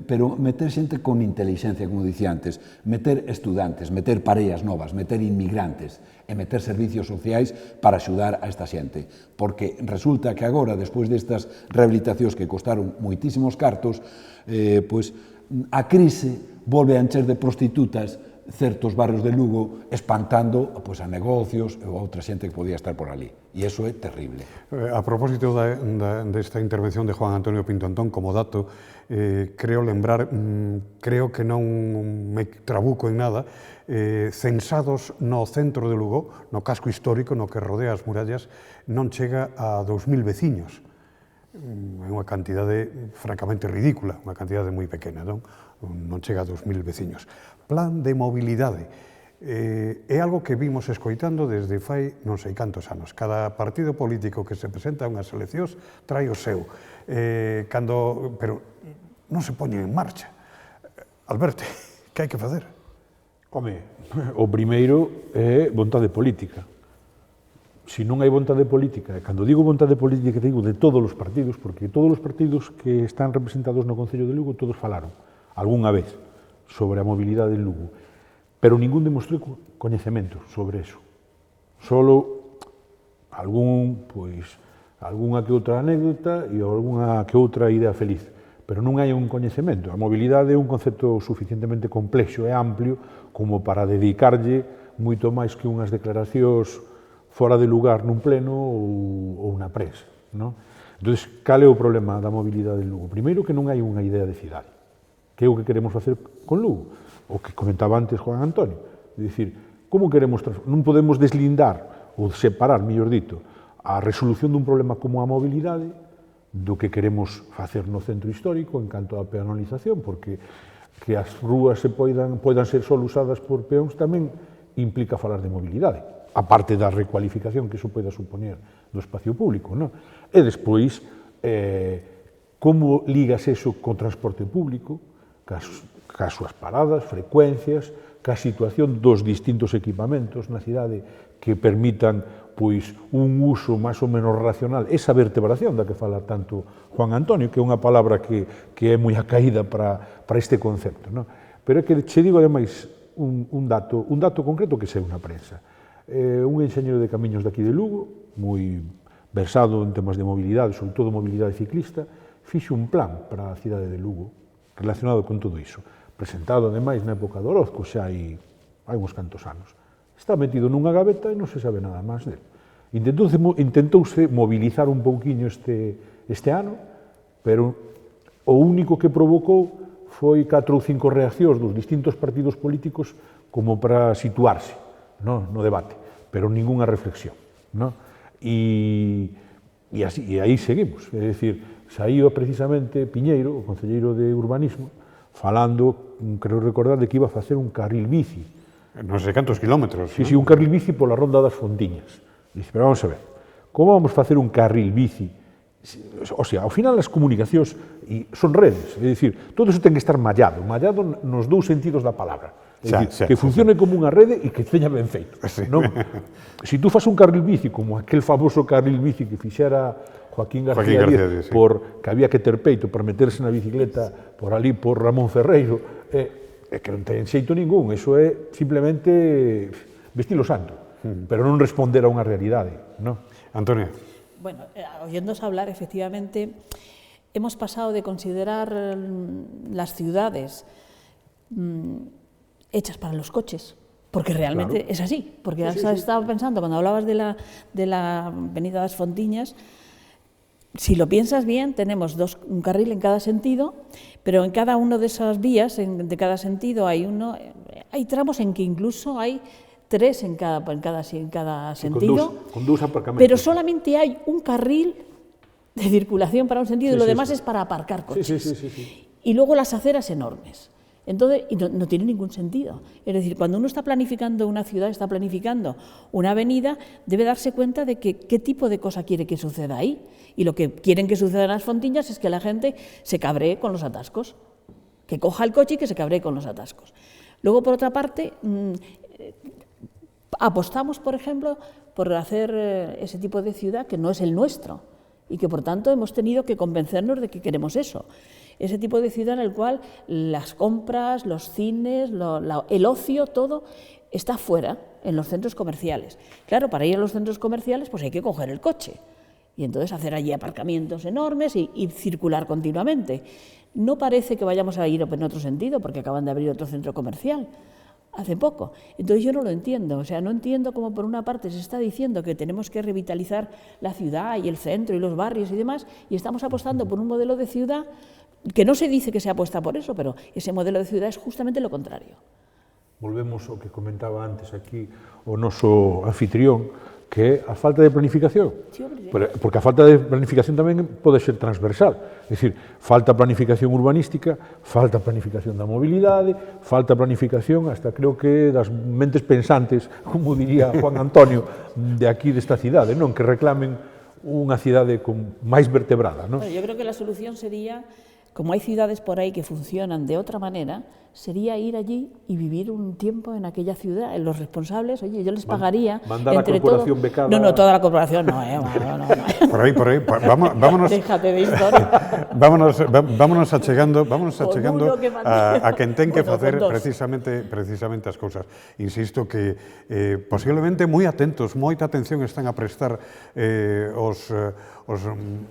pero meter xente con intelixencia, como dicía antes, meter estudantes, meter pareas novas, meter inmigrantes e meter servicios sociais para axudar a esta xente. Porque resulta que agora, despois destas rehabilitacións que costaron moitísimos cartos, pois, a crise volve a encher de prostitutas certos barrios de Lugo, espantando a negocios ou a outra xente que podía estar por ali. E iso é terrible. A propósito desta intervención de Juan Antonio Pinto Antón, como dato, creo que non me trabuco en nada, censados no centro de Lugo, no casco histórico, no que rodea as murallas, non chega a 2000 veciños. É unha cantidade francamente ridícula, unha cantidade moi pequena, non chega a 2000 veciños. Plan de mobilidade. É algo que vimos escoitando desde fai non sei cantos anos. Cada partido político que se presenta a unhas eleccións trae o seu. Pero non se poñen en marcha. Alberto, que hai que facer? Home, o primeiro é vontade política. Se non hai vontade política, e cando digo vontade política digo de todos os partidos, porque todos os partidos que están representados no Concello de Lugo todos falaron, algunha vez, sobre a mobilidade en Lugo, pero ningún demostrou coñecemento sobre eso. Solo algunha que outra anécdota e algunha que outra idea feliz, pero non hai un coñecemento. A mobilidade é un concepto suficientemente complexo e amplio como para dedicarlle moito máis que unhas declaracións fora de lugar nun pleno ou na prensa. Entón, cal é o problema da mobilidade en Lugo? Primeiro, que non hai unha idea de cidade, que é o que queremos facer con Lugo, o que comentaba antes Juan Antonio. É dicir, como queremos non podemos deslindar ou separar, mellor dito, a resolución dun problema como a mobilidade do que queremos facer no centro histórico en canto á peonalización, porque que as rúas poidan ser só usadas por peóns tamén implica falar de mobilidade, aparte da recualificación que iso poida supoñer do espacio público, non? E despois, como ligas eso co transporte público, cas súas paradas, frecuencias, ca situación dos distintos equipamentos na cidade que permitan pois un uso máis ou menos racional, esa vertebración da que fala tanto Juan Antonio, que é unha palabra que é moi acaída para este concepto, non? Pero é que che digo ademais un dato concreto que saiu na prensa. Un enxeñero de camiños daqui de Lugo, moi versado en temas de mobilidade, sobre todo mobilidade ciclista, fixe un plan para a cidade de Lugo relacionado con todo iso, presentado ademais na época do Orozco, xa hai uns cantos anos. Está metido nunha gaveta e non se sabe nada máis dele. Intentouse mobilizar un pouquiño este ano, pero o único que provocou foi 4 ou 5 reaccións dos distintos partidos políticos como para situarse no debate, pero ningunha reflexión. E aí seguimos. É dicir, saíu precisamente Piñeiro, o concelleiro de Urbanismo, falando, creo recordar, de que iba a facer un carril bici. Non sei cantos kilómetros. Sí, un carril bici pola Ronda das Fontiñas. Dice, pero vamos a ver, como vamos a facer un carril bici? O sea, ao final as comunicacións son redes, é dicir, todo iso ten que estar mallado nos dous sentidos da palabra. É dicir, que funcione como unha rede e que teña ben feito. Non? Se tú fas un carril bici como aquel famoso carril bici que fixera Joaquín García Díaz, que había que ter peito para meterse na bicicleta por ali, por Ramón Ferreiro, é que non ten xeito ningún, iso é simplemente vestilo santo, pero non responder a unha realidade. Antonio. Bueno, oyéndoos hablar, efectivamente, hemos pasado de considerar las ciudades hechas para los coches, porque realmente es así, porque has estado pensando, cuando hablabas de la avenida das Fontiñas, si lo piensas bien, tenemos un carril en cada sentido, pero en cada una de esas vías, de cada sentido, hay tramos en que incluso hay 3 en cada sentido, con dos aparcamentos. Pero solamente hay un carril de circulación para un sentido y lo demás es para aparcar coches. Sí. Y luego las aceras enormes. Entonces, no tiene ningún sentido. Es decir, cuando uno está planificando una ciudad, está planificando una avenida, debe darse cuenta de qué tipo de cosa quiere que suceda ahí. Y lo que quieren que suceda en las Fontiñas es que la gente se cabree con los atascos, que coja el coche y que se cabree con los atascos. Luego, por otra parte, apostamos, por ejemplo, por hacer ese tipo de ciudad que no es el nuestro y que, por tanto, hemos tenido que convencernos de que queremos eso. Ese tipo de ciudad en el cual las compras, los cines, el ocio, todo está fuera, en los centros comerciales. Claro, para ir a los centros comerciales pues hay que coger el coche y entonces hacer allí aparcamientos enormes y circular continuamente. No parece que vayamos a ir en otro sentido porque acaban de abrir otro centro comercial hace poco. Entonces yo no lo entiendo, o sea, no entiendo cómo por una parte se está diciendo que tenemos que revitalizar la ciudad y el centro y los barrios y demás, y estamos apostando por un modelo de ciudad que no se dice que se apuesta por eso, pero ese modelo de ciudad es justamente lo contrario. Volvemos ao que comentaba antes aquí o noso anfitrión, que é a falta de planificación. Sí, hombre, sí. Porque a falta de planificación tamén pode ser transversal. É dicir, falta planificación urbanística, falta planificación da mobilidade, falta planificación hasta creo que das mentes pensantes, como diría Juan Antonio, de aquí desta cidade, non? Que reclamen unha cidade máis vertebrada, non? Bueno, yo creo que la solución sería, como hay ciudades por ahí que funcionan de otra manera, sería ir allí y vivir un tiempo en aquella ciudad. Los responsables, oye, yo les pagaría mandar entre a corporación becada. No, toda la corporación no, no. Por ahí, vámonos. Déjate de historia. vámonos achegando a quen ten que facer precisamente as cousas. Insisto que posiblemente moi atentos, moita atención están a prestar os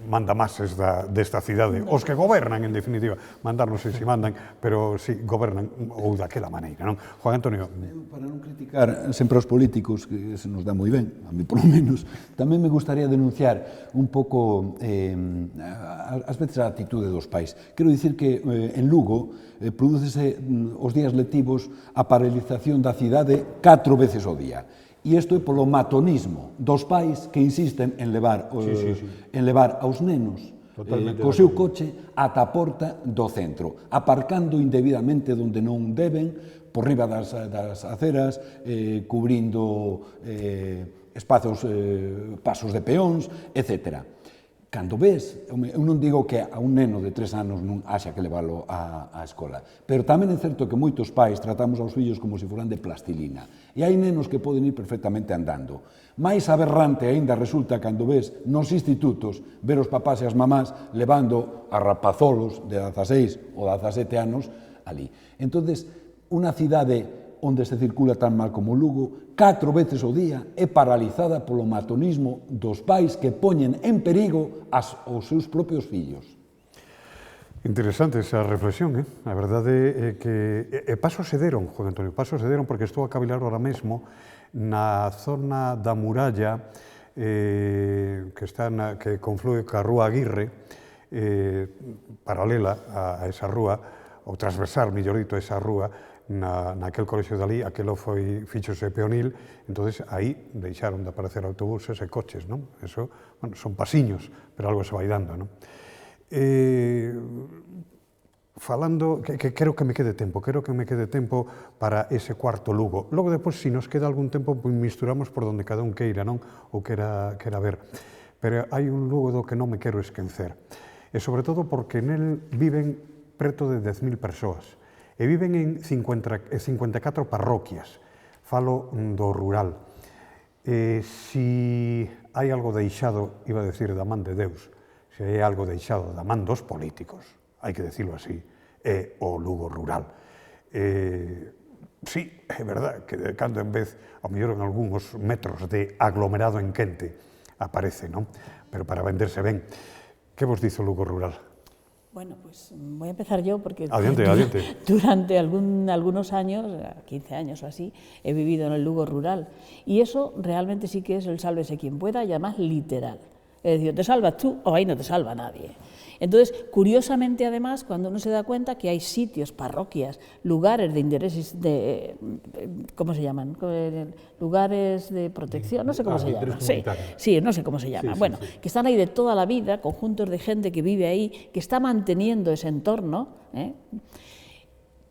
mandamases desta cidade, os que gobernan, en definitiva. Mandar non sei se mandan, pero si gobernan ou daquela maneira, non? Juan Antonio. Para non criticar sempre os políticos, que se nos dá moi ben, a mí polo menos, tamén me gustaría denunciar un pouco ás veces a atitude dos pais. Quero dicir que en Lugo prodúcese os días lectivos a paralización da cidade 4 veces ao día. E isto é polo matonismo dos pais que insisten en levar aos nenos co seu coche ata a porta do centro, aparcando indebidamente onde non deben, por riba das aceras, cubrindo espazos, pasos de peóns, etc. cando ves, eu non digo que a un neno de 3 anos non haxa que leválo á escola, pero tamén é certo que moitos pais tratamos aos fillos como se foran de plastilina, e hai nenos que poden ir perfectamente andando. Mais aberrante aínda resulta cando ves nos institutos ver os papás e as mamás levando a rapazolos de 16 ou 17 anos ali. Entonces, unha cidade onde se circula tan mal como Lugo, 4 veces ao día é paralizada polo matonismo dos pais que poñen en perigo os seus propios fillos. Interesante esa reflexión, A verdade é que pasos se deron, Juan Antonio, pasos se deron porque estou a cavilar ahora mesmo na zona da muralla que conflúe ca Rúa Aguirre, paralela a esa rúa, ou transversal, mellor dito, a esa rúa, naquel colexio de ali, aquelo foi fíxose peonil, entonces aí deixaron de aparecer autobuses e coches, non? Eso, bueno, son pasiños, pero algo se vai dando, non? Falando, que quero que me quede tempo para ese cuarto Lugo. Logo, depois, se nos queda algún tempo, misturamos por donde cada un queira, non? Ou quera ver. Pero hai un Lugo do que non me quero esquecer. E sobre todo porque nel viven preto de 10.000 persoas. E viven en 54 parroquias. Falo do rural. Si hai algo deixado, iba a decir, da man de Deus, se hai algo deixado da man dos políticos, hai que decirlo así, é o Lugo rural. Sí, é verdad que de cando en vez, ao mellor en algúns metros de aglomerado en quente, aparece, non? Pero para venderse ben. Que vos dice o Lugo rural? Bueno, pues voy a empezar yo porque Adiante. Durante algunos años, 15 años o así, he vivido en el Lugo rural. Y eso realmente sí que es el sálvese quien pueda y además literal. Es decir, te salvas tú o ahí no te salva nadie. Entonces, curiosamente, además, cuando uno se da cuenta que hay sitios, parroquias, lugares de interés, ¿cómo se llaman? Lugares de protección, no sé cómo se llaman. Sí, no sé cómo se llaman. Bueno, que están ahí de toda la vida, conjuntos de gente que vive ahí, que está manteniendo ese entorno,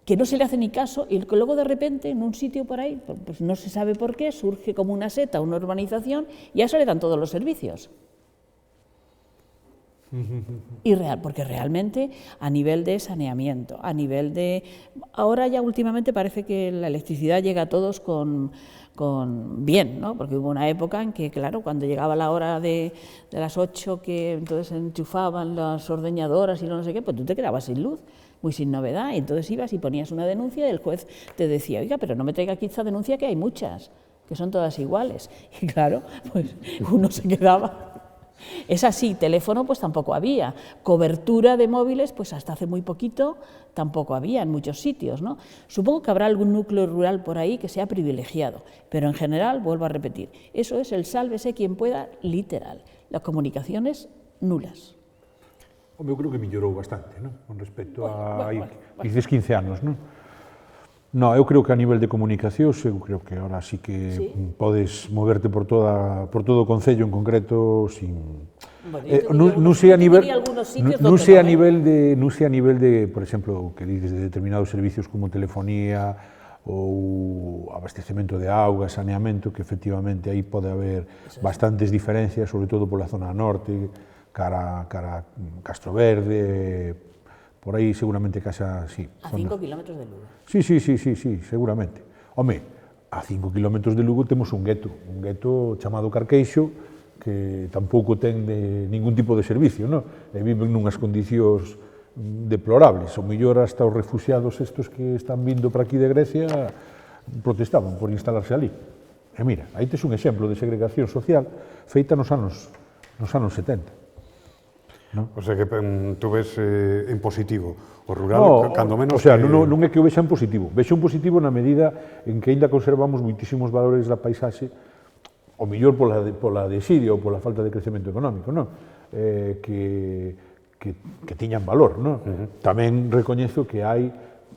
que no se le hace ni caso, y que luego de repente en un sitio por ahí, pues no se sabe por qué, surge como una seta, una urbanización, y a eso le dan todos los servicios. Porque realmente a nivel de saneamiento, a nivel de... Ahora ya últimamente parece que la electricidad llega a todos con bien, ¿no? Porque hubo una época en que, claro, cuando llegaba la hora de las 8, que entonces enchufaban las ordeñadoras y no sé qué, pues tú te quedabas sin luz, muy sin novedad, y entonces ibas y ponías una denuncia y el juez te decía, oiga, pero no me traiga aquí esta denuncia que hay muchas, que son todas iguales. Y claro, pues uno se quedaba... Es así, teléfono pues tampoco había, cobertura de móviles pues hasta hace muy poquito tampoco había en muchos sitios, ¿no? Supongo que habrá algún núcleo rural por ahí que sea privilegiado, pero en general, vuelvo a repetir, eso es el sálvese quien pueda literal, las comunicaciones nulas. Eu creo que mellorou bastante, non? Con respecto a dices 15 anos, non? No, eu creo que a nivel de comunicacións, eu creo que ahora sí que podes moverte por todo o concello en concreto sin... Non sei a nivel de, por exemplo, que dices de determinados servicios como telefonía ou abastecemento de auga, saneamento, que efectivamente aí pode haber bastantes diferencias, sobre todo pola zona norte, cara Castro Verde, por aí seguramente casa, sí. A 5 kilómetros de Lugo. Sí, seguramente. Home, a 5 kilómetros de Lugo temos un gueto chamado Carqueixo, que tampouco ten ningún tipo de servicio, non? E viven nunhas condicións deplorables. O mellor hasta os refugiados estos que están vindo para aquí de Grecia protestaban por instalarse ali. E mira, aí tes un exemplo de segregación social feita nos anos 70. No? O sea que tú ves en positivo o rural, cando menos... O sea, non é que o vexa en positivo. Vexa un positivo na medida en que ainda conservamos moitísimos valores da paisaxe, o mellor pola desidia ou pola falta de crecemento económico, non? Que tiñan valor, non? Tamén recoñezo que hai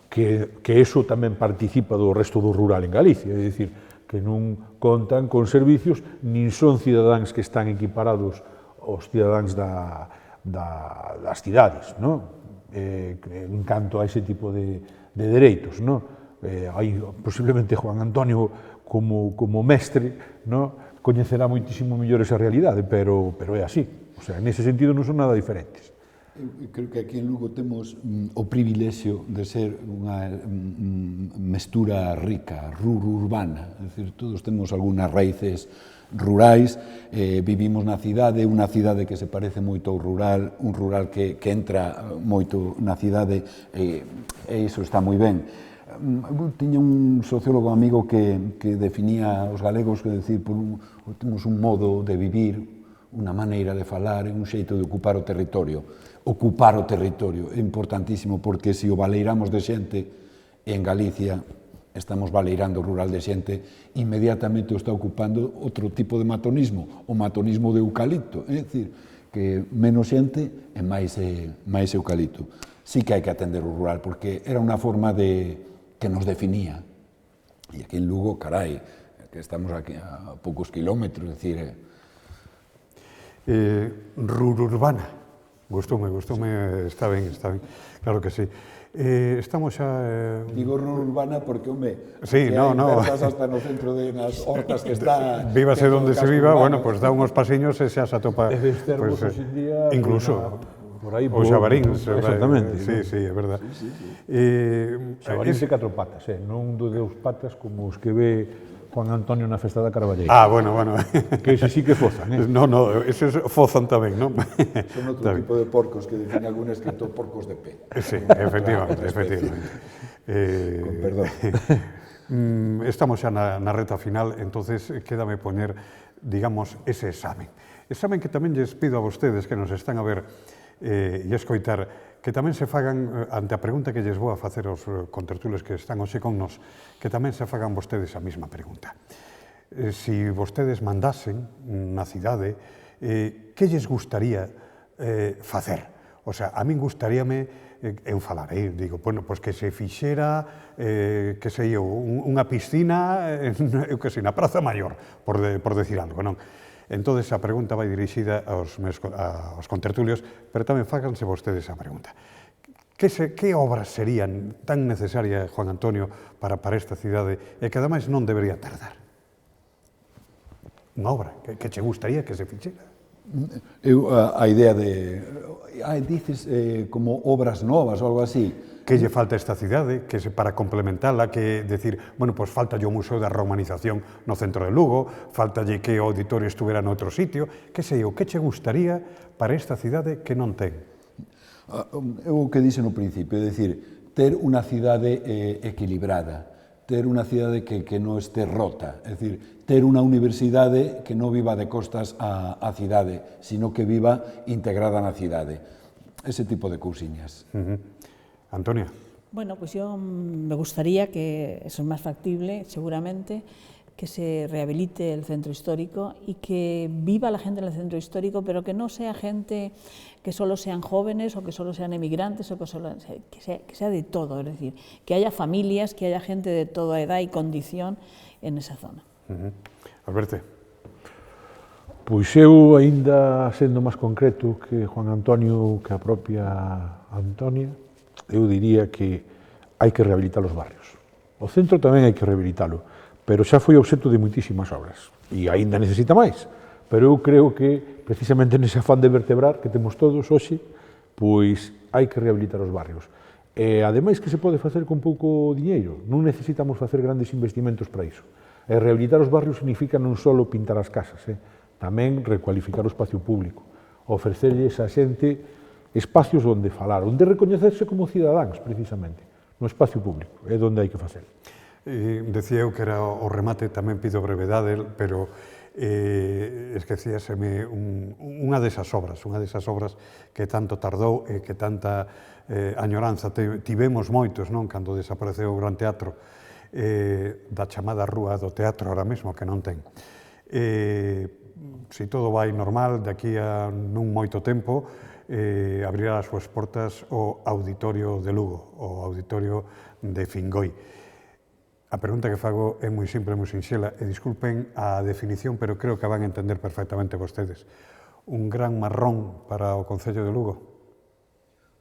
que eso tamén participa do resto do rural en Galicia, é dicir, que non contan con servicios, nin son cidadáns que están equiparados aos cidadáns das cidades, non? En canto a ese tipo de dereitos, non? Hai posiblemente Juan Antonio como mestre, non? Coñecerá moitísimo mellor esa realidade, pero é así. O sea, nese sentido non son nada diferentes. Eu creo que aquí en Lugo temos o privilexio de ser unha mestura rica, urbana, é dicir, todos temos algunhas raíces rurais, vivimos na cidade, unha cidade que se parece moito ao rural, un rural que entra moito na cidade, e iso está moi ben. Eu tiña un sociólogo amigo que definía os galegos, que decir, temos un modo de vivir, unha maneira de falar, un xeito de ocupar o territorio. Ocupar o territorio é importantísimo, porque se o baleiramos de xente, en Galicia estamos baleirando o rural de xente, inmediatamente o está ocupando outro tipo de matonismo, o matonismo de eucalipto, é dicir, que menos xente e máis eucalipto. Sí que hai que atender o rural, porque era unha forma que nos definía. E aquí en Lugo, carai, que estamos aquí a poucos kilómetros, é dicir... Rururbana. Gustoume, está ben, claro que sí. Estamos xa... Digo urbana porque, home, sí, no. hasta no centro de nas hortas que está... Vívase donde se viva, bueno, pues dá unhos pasiños e xa se atopa... Debes ter vos hoxe en día... Incluso, por aí, os xabaríns. Exactamente. Sí, é verdad. Xabaríns de 4 patas, non de 2 patas como os que ve Juan Antonio na festa da Carballeira. Bueno. Que ese sí que fozan, No, eses fozan tamén, non? Son outro tipo de porcos que define algún escritor, porcos de pé. Sí, efectivamente. Con perdón. Estamos xa na reta final, entonces quédame poñer, digamos, ese examen. Examen que tamén lles pido a vostedes que nos están a ver e escoitar, que tamén se fagan, ante a pregunta que lles vou a facer aos contertulios que están hoxe con nos, que tamén se fagan vostedes a mesma pregunta. Si vostedes mandasen na cidade, que lles gustaría facer? O sea, a min gustaríame, eu falar, digo, bueno, pois que se fixera, que sei eu, unha piscina, eu que sei, na Praza Maior, por decir algo, non? Entón, a pregunta vai dirixida aos contertulios, pero tamén fáganse vostedes a pregunta. Que obras serían tan necesarias, Juan Antonio, para esta cidade e que ademais non debería tardar? Unha obra que che gustaría que se fixera? Eu, a idea de... dices como obras novas ou algo así. Que lle falta a esta cidade, que para complementala, que decir, bueno, pois falta o Museo da Romanización no centro de Lugo, faltalle que o auditorio estuvera noutro sitio, que sei o que che gustaría para esta cidade que non ten? Eu o que dixe no principio, é dicir, ter unha cidade equilibrada, ter unha cidade que non este rota, é dicir, ter unha universidade que non viva de costas á cidade, sino que viva integrada na cidade. Ese tipo de cousiñas. Antonia. Bueno, pues yo me gustaría que, eso es más factible, seguramente, que se rehabilite el centro histórico y que viva la gente en el centro histórico, pero que no sea gente que solo sean jóvenes o que solo sean emigrantes, o que sea de todo, es decir, que haya familias, que haya gente de toda edad y condición en esa zona. Alberto. Pois eu, aínda sendo máis concreto que Juan Antonio, que a propia Antonia, eu diría que hai que rehabilitar os barrios. O centro tamén hai que rehabilitalo, pero xa foi obxecto de moitísimas obras, e aínda necesita máis. Pero eu creo que, precisamente nese afán de vertebrar que temos todos hoxe, pois hai que rehabilitar os barrios. E, ademais, que se pode facer con pouco diñeiro. Non necesitamos facer grandes investimentos para iso. E rehabilitar os barrios significa non só pintar as casas, tamén recualificar o espacio público, ofrecerlles a xente espacios onde falar, onde recoñecerse como cidadáns, precisamente, no espacio público, é onde hai que facer. Decía eu que era o remate, tamén pido brevedade, pero esquecíaseme unha desas obras que tanto tardou e que tanta añoranza tivemos moitos, non, cando desapareceu o Gran Teatro, da chamada Rúa do Teatro, ahora mesmo, que non ten. Se todo vai normal, de aquí a non moito tempo, abrirá as súas portas o Auditorio de Lugo, o Auditorio de Fingoi. A pregunta que fago é moi simple, moi sinxela, e disculpen a definición, pero creo que van a entender perfectamente vostedes. Un gran marrón para o Concello de Lugo?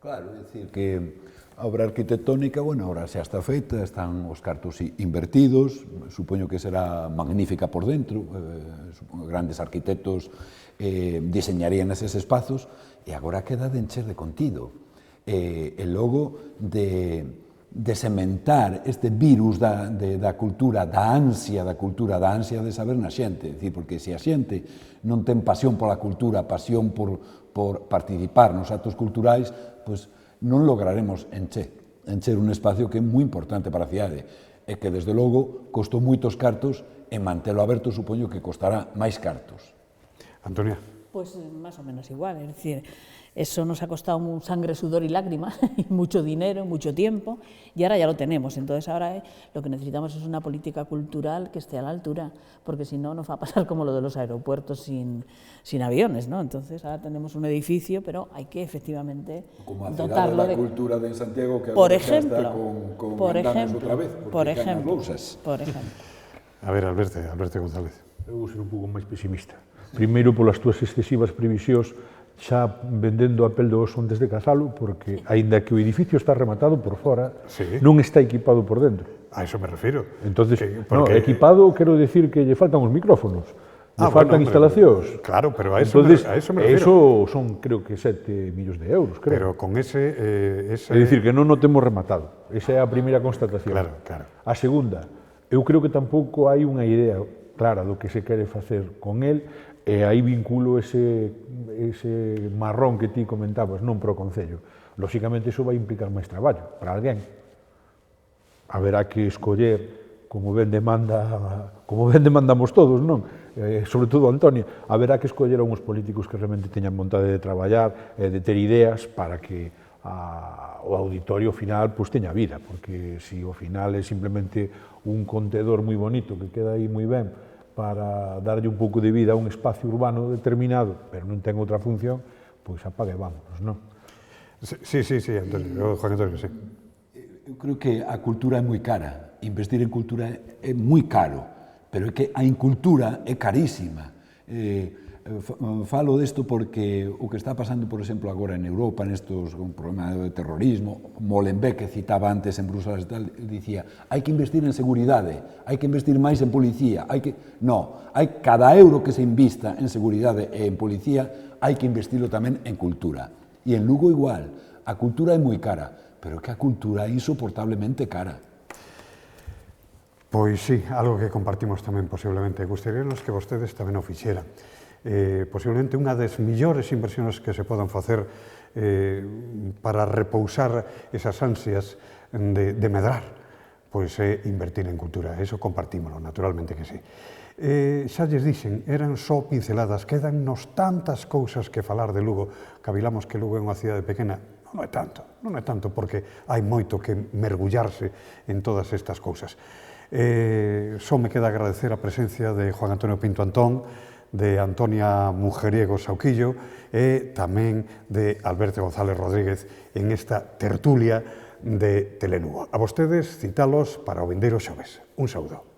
Claro, é dicir que a obra arquitectónica, bueno, ahora xa está feita, están os cartos invertidos, supoño que será magnífica por dentro, grandes arquitectos diseñarían eses espazos, e agora queda de encher de contido. E logo de sementar este virus da cultura, da ansia de saber na xente, é dicir, porque se a xente non ten pasión pola cultura, pasión por participar nos actos culturais, pois non lograremos encher un espacio que é moi importante para a cidade e que, desde logo, costou moitos cartos e mantelo aberto supoño que costará máis cartos. Antonia. Pues más o menos igual, es decir, eso nos ha costado sangre, sudor y lágrimas, y mucho dinero, mucho tiempo, y ahora ya lo tenemos. Entonces ahora lo que necesitamos es una política cultural que esté a la altura, porque si no nos va a pasar como lo de los aeropuertos sin aviones, ¿no? Entonces ahora tenemos un edificio, pero hay que efectivamente dotarlo de... Como a cultura de Santiago, que por agora ejemplo, está con andames outra vez, por caen as ejemplo, lousas. por ejemplo. A ver, Alberto González. Eu vou ser un pouco máis pesimista. Primeiro, polas túas excesivas previsións, xa vendendo a pel do oso antes de casalo, porque, aínda que o edificio está rematado por fora, non está equipado por dentro. A eso me refiro. Entonces, equipado, quero decir que lle faltan os micrófonos, lle faltan instalacións. Claro, pero a eso me refiro. Eso son, creo que, 7 millóns de euros, creo. Pero con ese... É dicir, que non o temos rematado. Esa é a primeira constatación. Claro, claro. A segunda, eu creo que tampouco hai unha idea clara do que se quere facer con el, e aí vinculo ese marrón que ti comentabas, non pro Concello. Lóxicamente, iso vai implicar máis traballo para alguén. Haberá que escoller, como ben demandamos todos, non? Sobre todo Antonia, haberá que escoller a uns políticos que realmente teñan vontade de traballar, de ter ideas para que o auditorio final pues teña vida, porque se o final é simplemente un contedor moi bonito que queda aí moi ben para darlle un pouco de vida a un espacio urbano determinado, pero non ten outra función, pois apague e vámonos, non? Sí, Antonio, Juan Antonio, sí. Eu creo que a cultura é moi cara, investir en cultura é moi caro, pero é que a incultura é carísima. Falo desto porque o que está pasando, por exemplo, agora en Europa, nestos problemas de terrorismo, Molenbeek, que citaba antes en Bruselas e tal, dicía, hai que investir en seguridade, hai que investir máis en policía, cada euro que se invista en seguridade e en policía, hai que investirlo tamén en cultura. E en Lugo igual, a cultura é moi cara, pero que a cultura é insoportablemente cara. Pois sí, algo que compartimos tamén posiblemente. Gustaríanos que vostedes tamén o fixeran. Posiblemente unha das millores inversións que se podan facer para repousar esas ansias de medrar, pois é invertir en cultura. Eso compartímoslo, naturalmente que sí. Xa lles dixen, eran só pinceladas, quedannos tantas cousas que falar de Lugo, cavilamos que Lugo é unha cidade pequena. Non é tanto, porque hai moito que mergullarse en todas estas cousas. Só me queda agradecer a presencia de Juan Antonio Pinto Antón, de Antonia Mujeriego Sauquillo e tamén de Alberto González Rodríguez en esta tertulia de Telelugo. A vostedes citalos para o vindeiro xoves. Un saúdo.